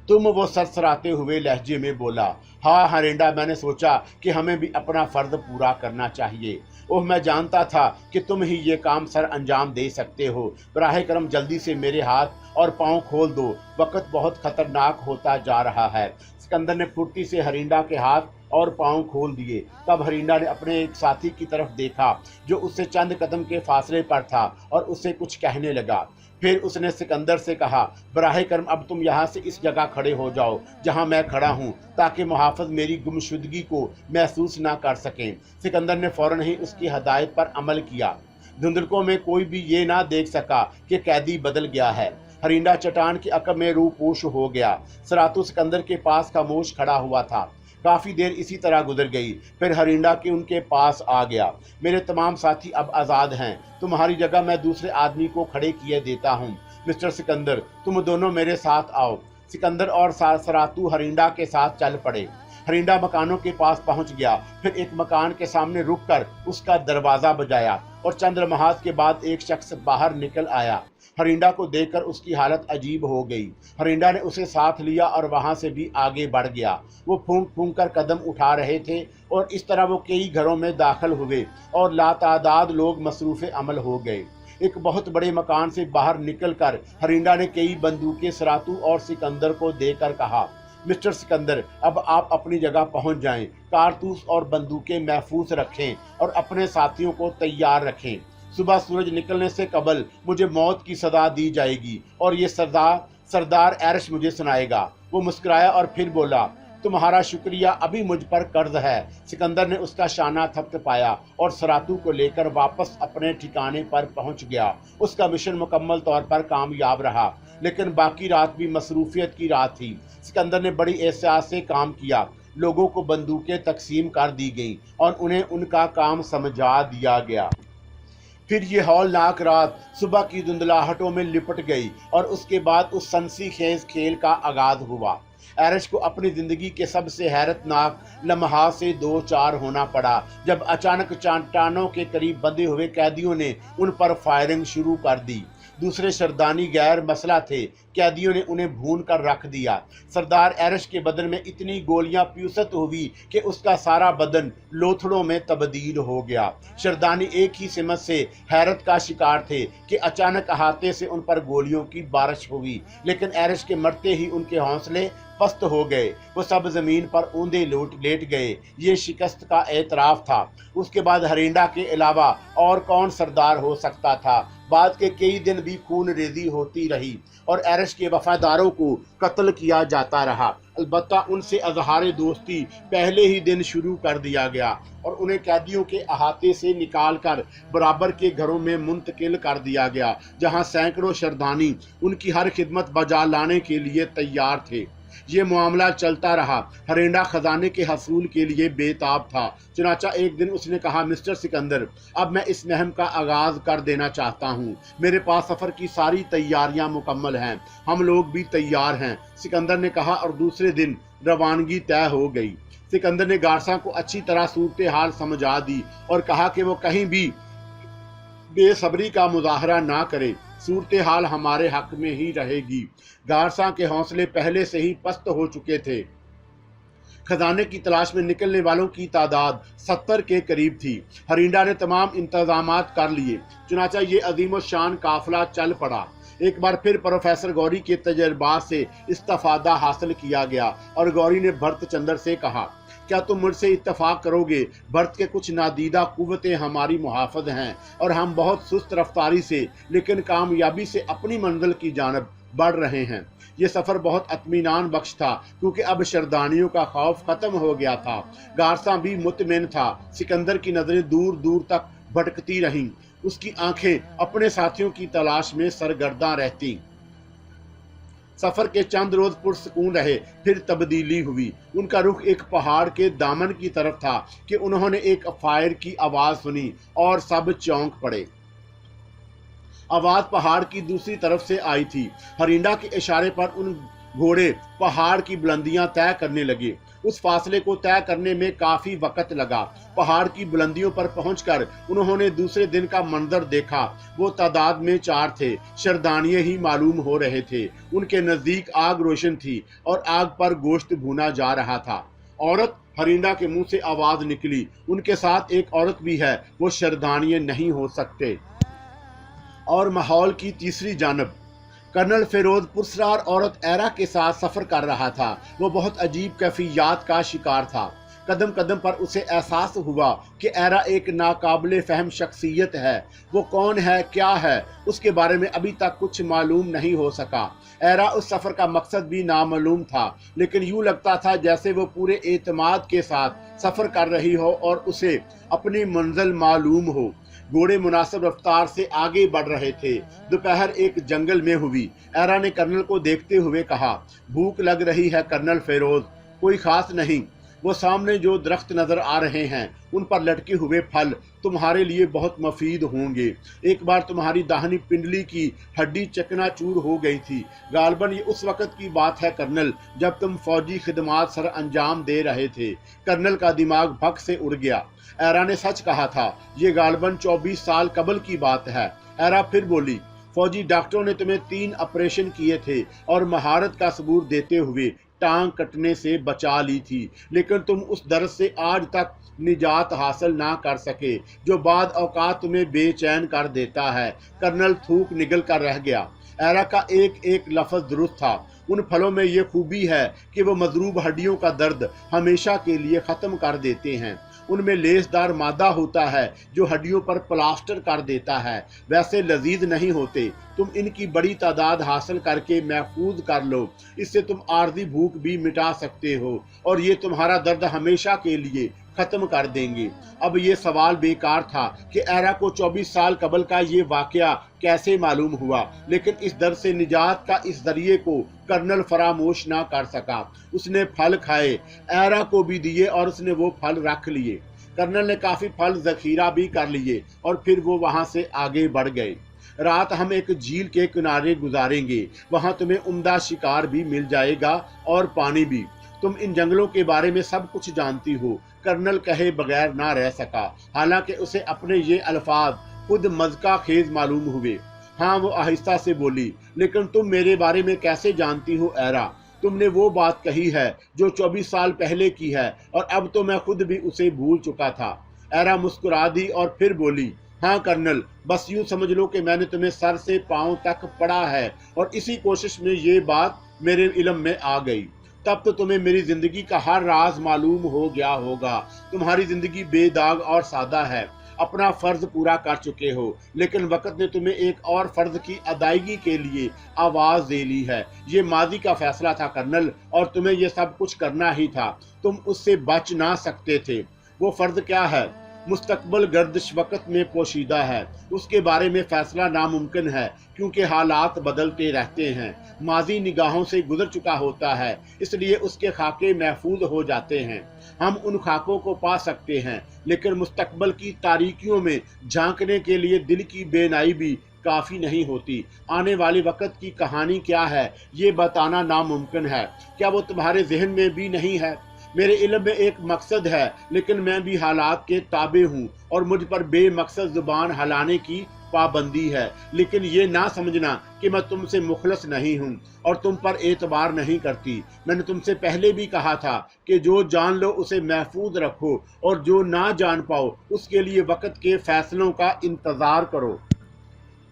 تم، وہ سرسراتے ہوئے لہجے میں بولا۔ ہاں ہرینڈا، میں نے سوچا کہ ہمیں بھی اپنا فرض پورا کرنا چاہیے۔ اوہ، میں جانتا تھا کہ تم ہی یہ کام سر انجام دے سکتے ہو۔ براہ کرم جلدی سے میرے ہاتھ اور پاؤں کھول دو، وقت بہت خطرناک ہوتا جا رہا ہے۔ سکندر نے پھرتی سے ہرینڈا کے ہاتھ اور پاؤں کھول دیے۔ تب ہرینڈا نے اپنے ایک ساتھی کی طرف دیکھا جو اس سے چند قدم کے فاصلے پر تھا اور اس سے کچھ کہنے لگا۔ پھر اس نے سکندر سے کہا، براہ کرم اب تم یہاں سے اس جگہ کھڑے ہو جاؤ جہاں میں کھڑا ہوں، تاکہ محافظ میری گمشدگی کو محسوس نہ کر سکیں۔ سکندر نے فوراً ہی اس کی ہدایت پر عمل کیا۔ دھندلکوں میں کوئی بھی یہ نہ دیکھ سکا کہ قیدی بدل گیا ہے۔ ہرینڈا چٹان کے عقب میں روپوش ہو گیا۔ سراتو سکندر کے پاس خاموش کھڑا ہوا تھا۔ کافی دیر اسی طرح گزر گئی، پھر ہرینڈا کے ان کے پاس آ گیا۔ میرے تمام ساتھی اب آزاد ہیں، تمہاری جگہ میں دوسرے آدمی کو کھڑے کیے دیتا ہوں۔ مسٹر سکندر، تم دونوں میرے ساتھ آؤ۔ سکندر اور سراتو ہرینڈا کے ساتھ چل پڑے۔ ہرینڈا مکانوں کے پاس پہنچ گیا، پھر ایک مکان کے سامنے رک کر اس کا دروازہ بجایا اور چند لمحات کے بعد ایک شخص باہر نکل آیا۔ ہرینڈا کو دیکھ کر اس کی حالت عجیب ہو گئی۔ ہرینڈا نے اسے ساتھ لیا اور وہاں سے بھی آگے بڑھ گیا۔ وہ پھونک پھونک کر قدم اٹھا رہے تھے اور اس طرح وہ کئی گھروں میں داخل ہوئے اور لاتعداد لوگ مصروف عمل ہو گئے۔ ایک بہت بڑے مکان سے باہر نکل کر ہرینڈا نے کئی بندوقیں سراتو اور سکندر کو دے کر کہا، مسٹر سکندر، اب آپ اپنی جگہ پہنچ جائیں، کارتوس اور بندوقیں محفوظ رکھیں اور اپنے ساتھیوں کو تیار رکھیں۔ صبح سورج نکلنے سے قبل مجھے موت کی صدا دی جائے گی اور یہ سردار ایرش مجھے سنائے گا۔ وہ مسکرایا اور پھر بولا، تمہارا شکریہ ابھی مجھ پر قرض ہے۔ سکندر نے اس کا شانہ تھپتھپایا اور سراتو کو لے کر واپس اپنے ٹھکانے پر پہنچ گیا۔ اس کا مشن مکمل طور پر کامیاب رہا، لیکن باقی رات بھی مصروفیت کی رات تھی۔ سکندر نے بڑی احتیاط سے کام کیا۔ لوگوں کو بندوقیں تقسیم کر دی گئیں اور انہیں ان کا کام سمجھا دیا گیا۔ پھر یہ ہولناک رات صبح کی دھندلاہٹوں میں لپٹ گئی اور اس کے بعد اس سنسی خیز کھیل کا آغاز ہوا۔ ایرش کو اپنی زندگی کے سب سے حیرت ناک لمحات سے دو چار ہونا پڑا جب اچانک چٹانوں کے قریب بندھے ہوئے قیدیوں نے ان پر فائرنگ شروع کر دی۔ دوسرے سردانی غیر مسلح تھے، قیدیوں نے انہیں بھون کر رکھ دیا۔ سردار ایرش کے بدن میں اتنی گولیاں پیوست ہوئی کہ اس کا سارا بدن لوتھڑوں میں تبدیل ہو گیا۔ سردانی ایک ہی سمت سے حیرت کا شکار تھے کہ اچانک احاطے سے ان پر گولیوں کی بارش ہوئی، لیکن ایرش کے مرتے ہی ان کے حوصلے پست ہو گئے۔ وہ سب زمین پر اوندے لیٹ گئے۔ یہ شکست کا اعتراف تھا۔ اس کے بعد ہرینڈا کے علاوہ اور کون سردار ہو سکتا تھا؟ بعد کے کئی دن بھی خون ریزی ہوتی رہی اور ایرش کے وفاداروں کو قتل کیا جاتا رہا۔ البتہ ان سے اظہار دوستی پہلے ہی دن شروع کر دیا گیا اور انہیں قیدیوں کے احاطے سے نکال کر برابر کے گھروں میں منتقل کر دیا گیا، جہاں سینکڑوں سردانی ان کی ہر خدمت بجا لانے کے لیے تیار تھے۔ یہ معاملہ چلتا رہا۔ ہرینڈا خزانے کے حصول کے لیے بے تاب تھا۔ چنانچہ ایک دن اس نے کہا، مسٹر سکندر، اب میں اس مہم کا آغاز کر دینا چاہتا ہوں۔ میرے پاس سفر کی ساری تیاریاں مکمل ہیں، ہم لوگ بھی تیار ہیں۔ سکندر نے کہا اور دوسرے دن روانگی طے ہو گئی۔ سکندر نے گارساں کو اچھی طرح صورتحال سمجھا دی اور کہا کہ وہ کہیں بھی بے صبری کا مظاہرہ نہ کرے، صورتحال ہمارے حق میں ہی رہے گی۔ گارساں کے حوصلے پہلے سے ہی پست ہو چکے تھے۔ خزانے کی تلاش میں نکلنے والوں کی تعداد 70 کے قریب تھی۔ ہرینڈا نے تمام انتظامات کر لیے، چنانچہ یہ عظیم الشان قافلہ چل پڑا۔ ایک بار پھر پروفیسر گوری کے تجربات سے استفادہ حاصل کیا گیا اور گوری نے بھرت چندر سے کہا، کیا تم مجھ سے اتفاق کرو گے؟ بھرت کے کچھ نادیدہ قوتیں ہماری محافظ ہیں اور ہم بہت سست رفتاری سے لیکن کامیابی سے اپنی منزل کی جانب بڑھ رہے ہیں۔ یہ سفر بہت اطمینان بخش تھا کیونکہ اب شردانیوں کا خوف ختم ہو گیا تھا۔ گارساں بھی مطمئن تھا۔ سکندر کی نظریں دور دور تک بھٹکتی رہیں، اس کی آنکھیں اپنے ساتھیوں کی تلاش میں سرگرداں رہتی۔ سفر کے چند روز پرسکون رہے، پھر تبدیلی ہوئی۔ ان کا رخ ایک پہاڑ کے دامن کی طرف تھا کہ انہوں نے ایک فائر کی آواز سنی اور سب چونک پڑے۔ آواز پہاڑ کی دوسری طرف سے آئی تھی۔ ہرینڈا کے اشارے پر ان घोड़े पहाड़ की बुलंदियां तय करने लगे। उस फासले को तय करने में काफी वक्त लगा। पहाड़ की बुलंदियों पर पहुंचकर उन्होंने दूसरे दिन का मंजर देखा। वो तादाद में 4 थे, शरदानिये ही मालूम हो रहे थे। उनके नजदीक आग रोशन थी और आग पर गोश्त भुना जा रहा था। औरत हरिंडा के मुंह से आवाज निकली, उनके साथ एक औरत भी है, वो शरदानिये नहीं हो सकते। और माहौल की तीसरी जानब कर्नल फेरोज पुरस्रार औरत एरा के साथ सफर कर रहा था। वो बहुत अजीब कैफियत का शिकार था। कदम कदम पर उसे एहसास हुआ कि एरा एक नाकाबिले फहम शख्सियत है। वो कौन है, क्या है, उसके बारे में अभी तक कुछ मालूम नहीं हो सका। एरा उस सफर का मकसद भी नामालूम था, लेकिन यूं लगता था जैसे वो पूरे एतमाद के साथ सफर कर रही हो और उसे अपनी मंजिल मालूम हो। घोड़े मुनासिब रफ्तार से आगे बढ़ रहे थे। दोपहर एक जंगल में हुई। एरा ने कर्नल को देखते हुए कहा, भूख लग रही है कर्नल फेरोज। कोई खास नहीं। वो सामने जो दरख्त नजर आ रहे हैं उन पर लटके हुए फल तुम्हारे लिए बहुत मफीद होंगे। एक बार तुम्हारी दाहिनी पिंडली की हड्डी चकनाचूर हो गई थी। गालबन ये उस वक्त की बात है कर्नल, जब तुम फौजी खिदमात सर अंजाम दे रहे थे। कर्नल का दिमाग भग से उड़ गया। एरा ने सच कहा था, ये गालबन 24 साल कबल की बात है। एरा फिर बोली, फौजी डॉक्टरों ने तुम्हें 3 ऑपरेशन किए थे और महारत का सबूत देते हुए टांग कटने से बचा ली थी, लेकिन तुम उस दर्द से आज तक निजात हासिल ना कर सके जो बाद औकात तुम्हें बेचैन कर देता है। कर्नल थूक निगल कर रह गया। एरा का एक एक लफ्ज दुरुस्त था। उन फलों में ये खूबी है कि वो मजरूब हड्डियों का दर्द हमेशा के लिए ख़त्म कर देते हैं। उनमें लेसदार मादा होता है जो हड्डियों पर प्लास्टर कर देता है। वैसे लजीज नहीं होते। तुम इनकी बड़ी तादाद हासिल करके महफूज कर लो। इससे तुम आर्जी भूख भी मिटा सकते हो और ये तुम्हारा दर्द हमेशा के लिए खत्म कर देंगे। अब ये सवाल बेकार था कि एरा को 24 साल कबल का ये वाकया कैसे मालूम हुआ, लेकिन इस दर्द से निजात का इस जरिए को कर्नल फरामोश ना कर सका। उसने फल खाए, एरा को भी दिए और उसने वो फल रख लिए। कर्नल ने काफी फल जखीरा भी कर लिए और फिर वो वहां से आगे बढ़ गए। रात हम एक झील के किनारे गुजारेंगे। वहां तुम्हें उम्दा शिकार भी मिल जाएगा और पानी भी। तुम इन जंगलों के बारे में सब कुछ जानती हो। कर्नल कहे बगैर ना रह सका, हालांकि उसे अपने ये अल्फाज खुद मज़का खेज मालूम हुए। हाँ, वो आहिस्ता से बोली, लेकिन तुम मेरे बारे में कैसे जानती हो एरा? तुमने वो बात कही है जो 24 साल पहले की है और अब तो मैं खुद भी उसे भूल चुका था। एरा मुस्कुरा दी और फिर बोली, हाँ कर्नल, बस यूं समझ लो कि मैंने तुम्हें सर से पांव तक पढ़ा है और इसी कोशिश में ये बात मेरे इल्म में आ गई। तब तो तुम्हें मेरी जिंदगी का हर राज मालूम हो गया होगा। तुम्हारी जिंदगी बेदाग और सादा है। अपना फर्ज पूरा कर चुके हो, लेकिन वक्त ने तुम्हें एक और फर्ज की अदायगी के लिए आवाज दे ली है। ये माजी का फैसला था कर्नल, और तुम्हें ये सब कुछ करना ही था। तुम उससे बच ना सकते थे। वो फर्ज क्या है? मुस्तकबल गर्दिश वक्त में पोशीदा है। उसके बारे में फैसला नामुमकिन है, क्योंकि हालात बदलते रहते हैं। माजी निगाहों से गुजर चुका होता है, इसलिए उसके खाके महफूज हो जाते हैं। हम उन खाकों को पा सकते हैं, लेकिन मुस्तकबल की तारीकियों में झांकने के लिए दिल की बेनाई भी काफ़ी नहीं होती। आने वाले वक्त की कहानी क्या है, ये बताना नामुमकिन है। क्या वो तुम्हारे जहन में भी नहीं है? मेरे इल्म में एक मकसद है, लेकिन मैं भी हालात के ताबे हूँ और मुझ पर बेमकसद जुबान हलाने की पाबंदी है। लेकिन ये ना समझना कि मैं तुमसे मुखलस नहीं हूँ और तुम पर एतबार नहीं करती। मैंने तुमसे पहले भी कहा था कि जो जान लो उसे महफूज रखो और जो ना जान पाओ उसके लिए वक्त के फैसलों का इंतज़ार करो।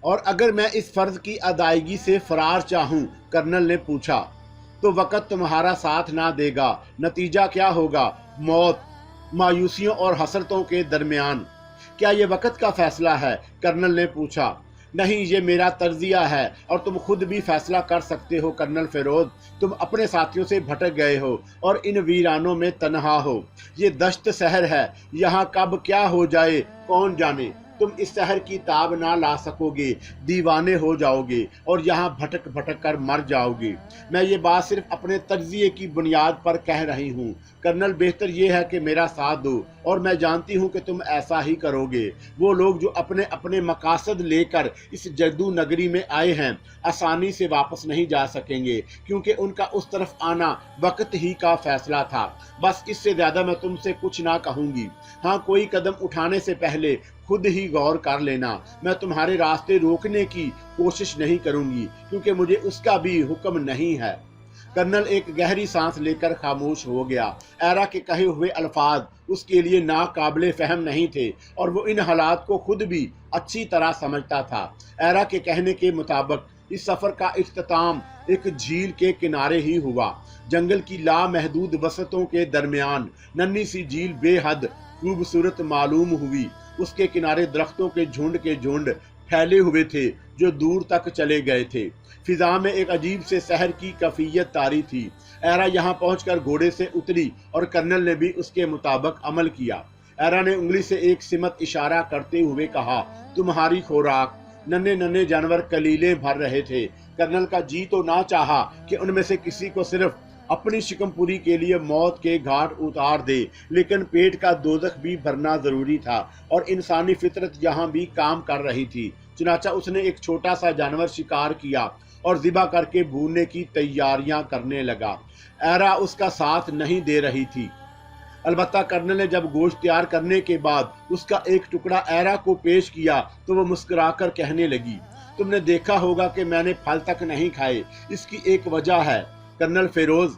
और अगर मैं इस फर्ज की अदायगी से फरार चाहूँ, कर्नल ने पूछा, तो वक्त तुम्हारा साथ ना देगा। नतीजा क्या होगा? मौत, मायूसियों और हसरतों के दरमियान। क्या ये वक्त का फैसला है? कर्नल ने पूछा। नहीं, ये मेरा तर्जिया है और तुम खुद भी फैसला कर सकते हो कर्नल फेरोज। तुम अपने साथियों से भटक गए हो और इन वीरानों में तन्हा हो। ये दश्त शहर है, यहाँ कब क्या हो जाए कौन जाने। तुम इस शहर की ताब ना ला सकोगे, दीवाने हो जाओगे और यहाँ भटक भटक कर मर जाओगे। मैं ये बात सिर्फ अपने तज्जिए की बुनियाद पर कह रही हूँ। कर्नल, बेहतर ये है कि मेरा साथ दो और मैं जानती हूँ कि तुम ऐसा ही करोगे। वो लोग जो अपने अपने मकासद लेकर इस जद्दू नगरी में आए हैं आसानी से वापस नहीं जा सकेंगे, क्योंकि उनका उस तरफ आना वक्त ही का फैसला था। बस इससे ज्यादा मैं तुमसे कुछ ना कहूंगी। हाँ, कोई कदम उठाने से पहले खुद ही गौर कर लेना। मैं तुम्हारे रास्ते रोकने की कोशिश नहीं करूंगी, क्योंकि मुझे उसका भी हुक्म नहीं है। कर्नल एक गहरी सांस लेकर खामोश हो गया। एरा के कहे हुए अल्फाज उसके लिए नाकाबिले फहम नहीं थे और वो इन हालात को खुद भी अच्छी तरह समझता था। एरा के कहने के मुताबिक इस सफर का इख्तिताम एक झील के किनारे ही हुआ। जंगल की लामहदूद वसतों के दरमियान नन्ही सी झील बेहद खूबसूरत मालूम हुई। उसके किनारे दरख्तों के झुंड फैले हुए थे जो दूर तक चले गए थे। फिजा में एक अजीब से शहर की कैफियत तारी थी। एरा यहाँ पहुंचकर घोड़े से उतरी और कर्नल ने भी उसके मुताबिक अमल किया। एरा ने उंगली से एक सिमत इशारा करते हुए कहा, तुम्हारी खुराक। नन्हे नन्हे जानवर कलीले भर रहे थे। कर्नल का जी तो ना चाहा कि उनमें से किसी को सिर्फ अपनी शिकमपुरी के लिए मौत के घाट उतार दे, लेकिन पेट का दोजख भी भरना जरूरी था और इंसानी फितरत यहाँ भी काम कर रही थी। चुनाचा उसने एक छोटा सा जानवर शिकार किया और ज़िबा करके भूनने की तैयारियां करने लगा। एरा उसका साथ नहीं दे रही थी। अलबत्ता कर्नल ने जब गोश्त तैयार करने के बाद उसका एक टुकड़ा एरा को पेश किया तो वो मुस्कुराकर कहने लगी, तुमने देखा होगा कि मैंने फल तक नहीं खाए। इसकी एक वजह है कर्नल फेरोज,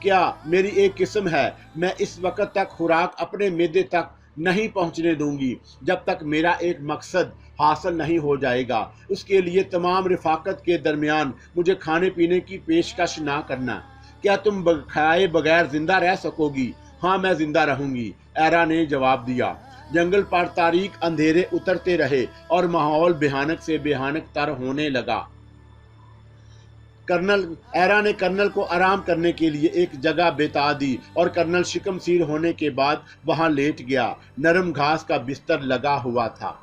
क्या मेरी एक किस्म है, मैं इस वक्त तक खुराक अपने मेदे तक नहीं पहुंचने दूंगी जब तक मेरा एक मकसद हासिल नहीं हो जाएगा। उसके लिए तमाम रिफाकत के दरमियान मुझे खाने पीने की पेशकश ना करना। क्या तुम खाए बगैर जिंदा रह सकोगी? हाँ, मैं जिंदा रहूंगी, एरा ने जवाब दिया। जंगल पर तारीक अंधेरे उतरते रहे और माहौल भयानक से भयानक तर होने लगा। एरा ने कर्नल को आराम करने के लिए एक जगह बिता दी और कर्नल शिकमसीर होने के बाद वहां लेट गया। नरम घास का बिस्तर लगा हुआ था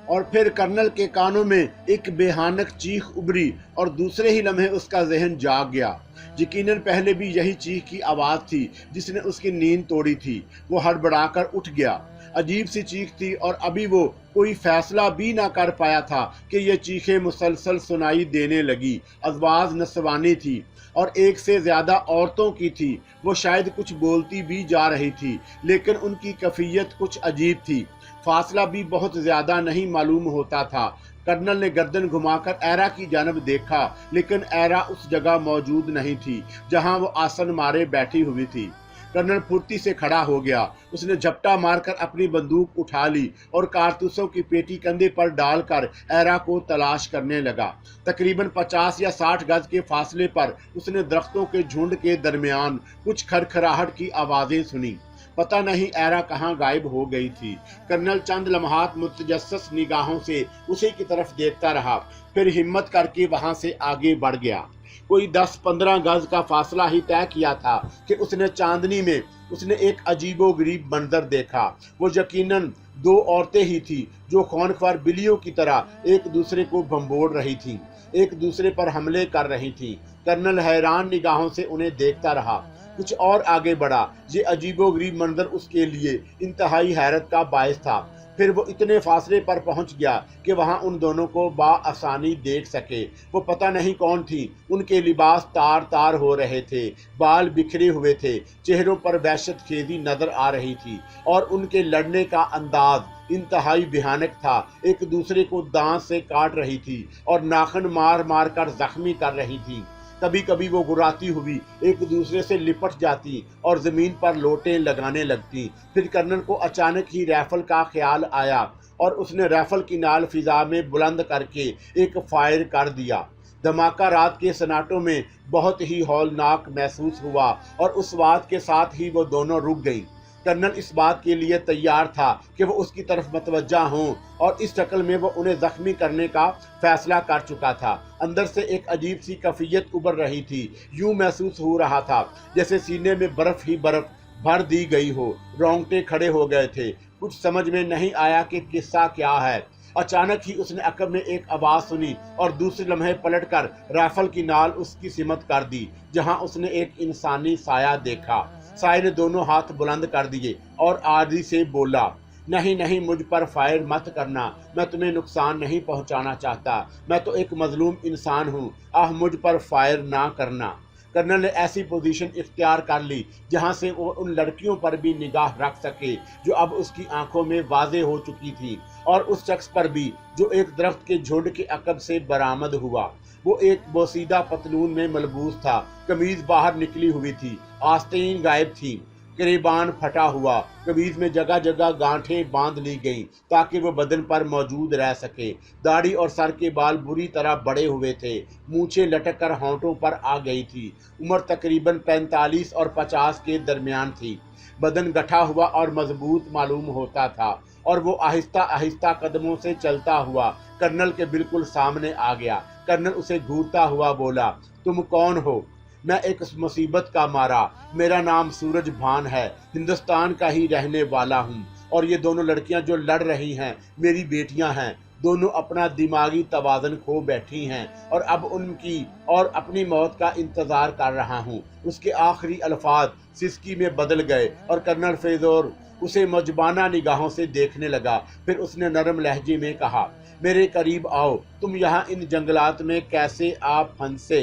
और फिर कर्नल के कानों में एक बेहानक चीख उभरी और दूसरे ही लम्हे उसका जहन जाग गया। यकीनन पहले भी यही चीख की आवाज थी जिसने उसकी नींद तोड़ी थी। वो हड़बड़ाकर उठ गया। अजीब सी चीख थी और अभी वो कोई फैसला भी ना कर पाया था कि ये चीखें मुसलसल सुनाई देने लगी। आवाज नस्वानी थी और एक से ज्यादा औरतों की थी। वो शायद कुछ बोलती भी जा रही थी, लेकिन उनकी कैफियत कुछ अजीब थी। फासला भी बहुत ज्यादा नहीं मालूम होता था। कर्नल ने गर्दन घुमाकर एरा की जानब देखा, लेकिन एरा उस जगह मौजूद नहीं थी जहां वो आसन मारे बैठी हुई थी। कर्नल फुर्ती से खड़ा हो गया। उसने झपटा मारकर अपनी बंदूक उठा ली और कारतूसों की पेटी कंधे पर डालकर एरा को तलाश करने लगा। तकरीबन 50 या 60 गज के फासले पर उसने दरख्तों के झुंड के दरमियान कुछ खड़खड़ाहट की आवाजें सुनी। पता नहीं एरा कहाँ गायब हो गई थी। कर्नल चंद लम्हात मुतजस्सिस निगाहों से उसी की तरफ देखता रहा, फिर हिम्मत करके वहां से आगे बढ़ गया। कोई 10-15 गज का फासला ही तय किया था कि उसने चांदनी में एक अजीबोगरीब मंजर देखा। वो यकीनन 2 औरतें ही थी जो खूंखार बिल्लियों की तरह एक दूसरे को भंबोड़ रही थीं, एक दूसरे पर हमले कर रही थीं। कर्नल हैरान निगाहों से उन्हें देखता रहा। कुछ और आगे बढ़ा। ये अजीबोगरीब मंजर उसके लिए इंतहाई हैरत का बायस था। फिर वो इतने फासले पर पहुंच गया कि वहां उन दोनों को बाआसानी देख सके। वो पता नहीं कौन थी। उनके लिबास तार तार हो रहे थे, बाल बिखरे हुए थे, चेहरों पर वहशत खेजी नजर आ रही थी और उनके लड़ने का अंदाज इंतहाई भयानक था। एक दूसरे को दांत से काट रही थी और नाखून मार मार कर जख्मी कर रही थी। कभी कभी वो गुर्राती हुई एक दूसरे से लिपट जाती और जमीन पर लोटे लगाने लगती। फिर कर्नल को अचानक ही राइफल का ख्याल आया और उसने राइफल की नाल फिजा में बुलंद करके एक फायर कर दिया। धमाका रात के सन्नाटों में बहुत ही हौलनाक महसूस हुआ और उस बात के साथ ही वो दोनों रुक गईं। कर्नल इस बात के लिए तैयार था कि वो उसकी तरफ मतवज्जा हों और इस शक्ल में वो उन्हें जख्मी करने का फैसला कर चुका था। अंदर से एक अजीब सी कैफियत उभर रही थी। यूं महसूस हो रहा था जैसे सीने में बर्फ ही बर्फ भर दी गई हो। रोंगटे खड़े हो गए थे। कुछ समझ में नहीं आया कि किस्सा क्या है। अचानक ही उसने अकब में एक आवाज सुनी और दूसरे लम्हे पलटकर राइफल की नाल उसकी सिमत कर दी, जहां उसने एक इंसानी साया देखा। साये ने दोनों हाथ बुलंद कर दिए और आदि से बोला, नहीं नहीं, मुझ पर फायर मत करना, मैं तुम्हें नुकसान नहीं पहुंचाना चाहता, मैं तो एक मजलूम इंसान हूँ, मुझ पर फायर ना करना। कर्नल ने ऐसी पोजीशन इख्तियार कर ली जहां से वो उन लड़कियों पर भी निगाह रख सके जो अब उसकी आंखों में वाजे हो चुकी थी, और उस शख्स पर भी जो एक दरख्त के झुंड के अकब से बरामद हुआ। वो एक बोसीदा पतलून में मलबूस था, कमीज बाहर निकली हुई थी, आस्तीन गायब थी, गिरेबान फटा हुआ, कमीज में जगह जगह गांठें बांध ली गईं ताकि वो बदन पर मौजूद रह सके। दाढ़ी और सर के बाल बुरी तरह बड़े हुए थे, मूछें लटक कर होंठों पर आ गई थी। उम्र तकरीबन 45 और 50 के दरमियान थी। बदन गठा हुआ और मजबूत मालूम होता था, और वो आहिस्ता आहिस्ता कदमों से चलता हुआ कर्नल के बिल्कुल सामने आ गया। कर्नल उसे घूरता हुआ बोला, तुम कौन हो? मैं एक मुसीबत का मारा, मेरा नाम सूरज भान है, हिंदुस्तान का ही रहने वाला हूँ, और ये दोनों लड़कियां जो लड़ रही हैं मेरी बेटियां हैं। दोनों अपना दिमागी तवाज़ुन खो बैठी हैं और अब उनकी और अपनी मौत का इंतजार कर रहा हूँ। उसके आखिरी अल्फाज सिसकी में बदल गए और कर्नल फेजोर उसे मजबाना निगाहों से देखने लगा। फिर उसने नरम लहजे में कहा, मेरे करीब आओ, तुम यहाँ इन जंगलात में कैसे आप फंसे?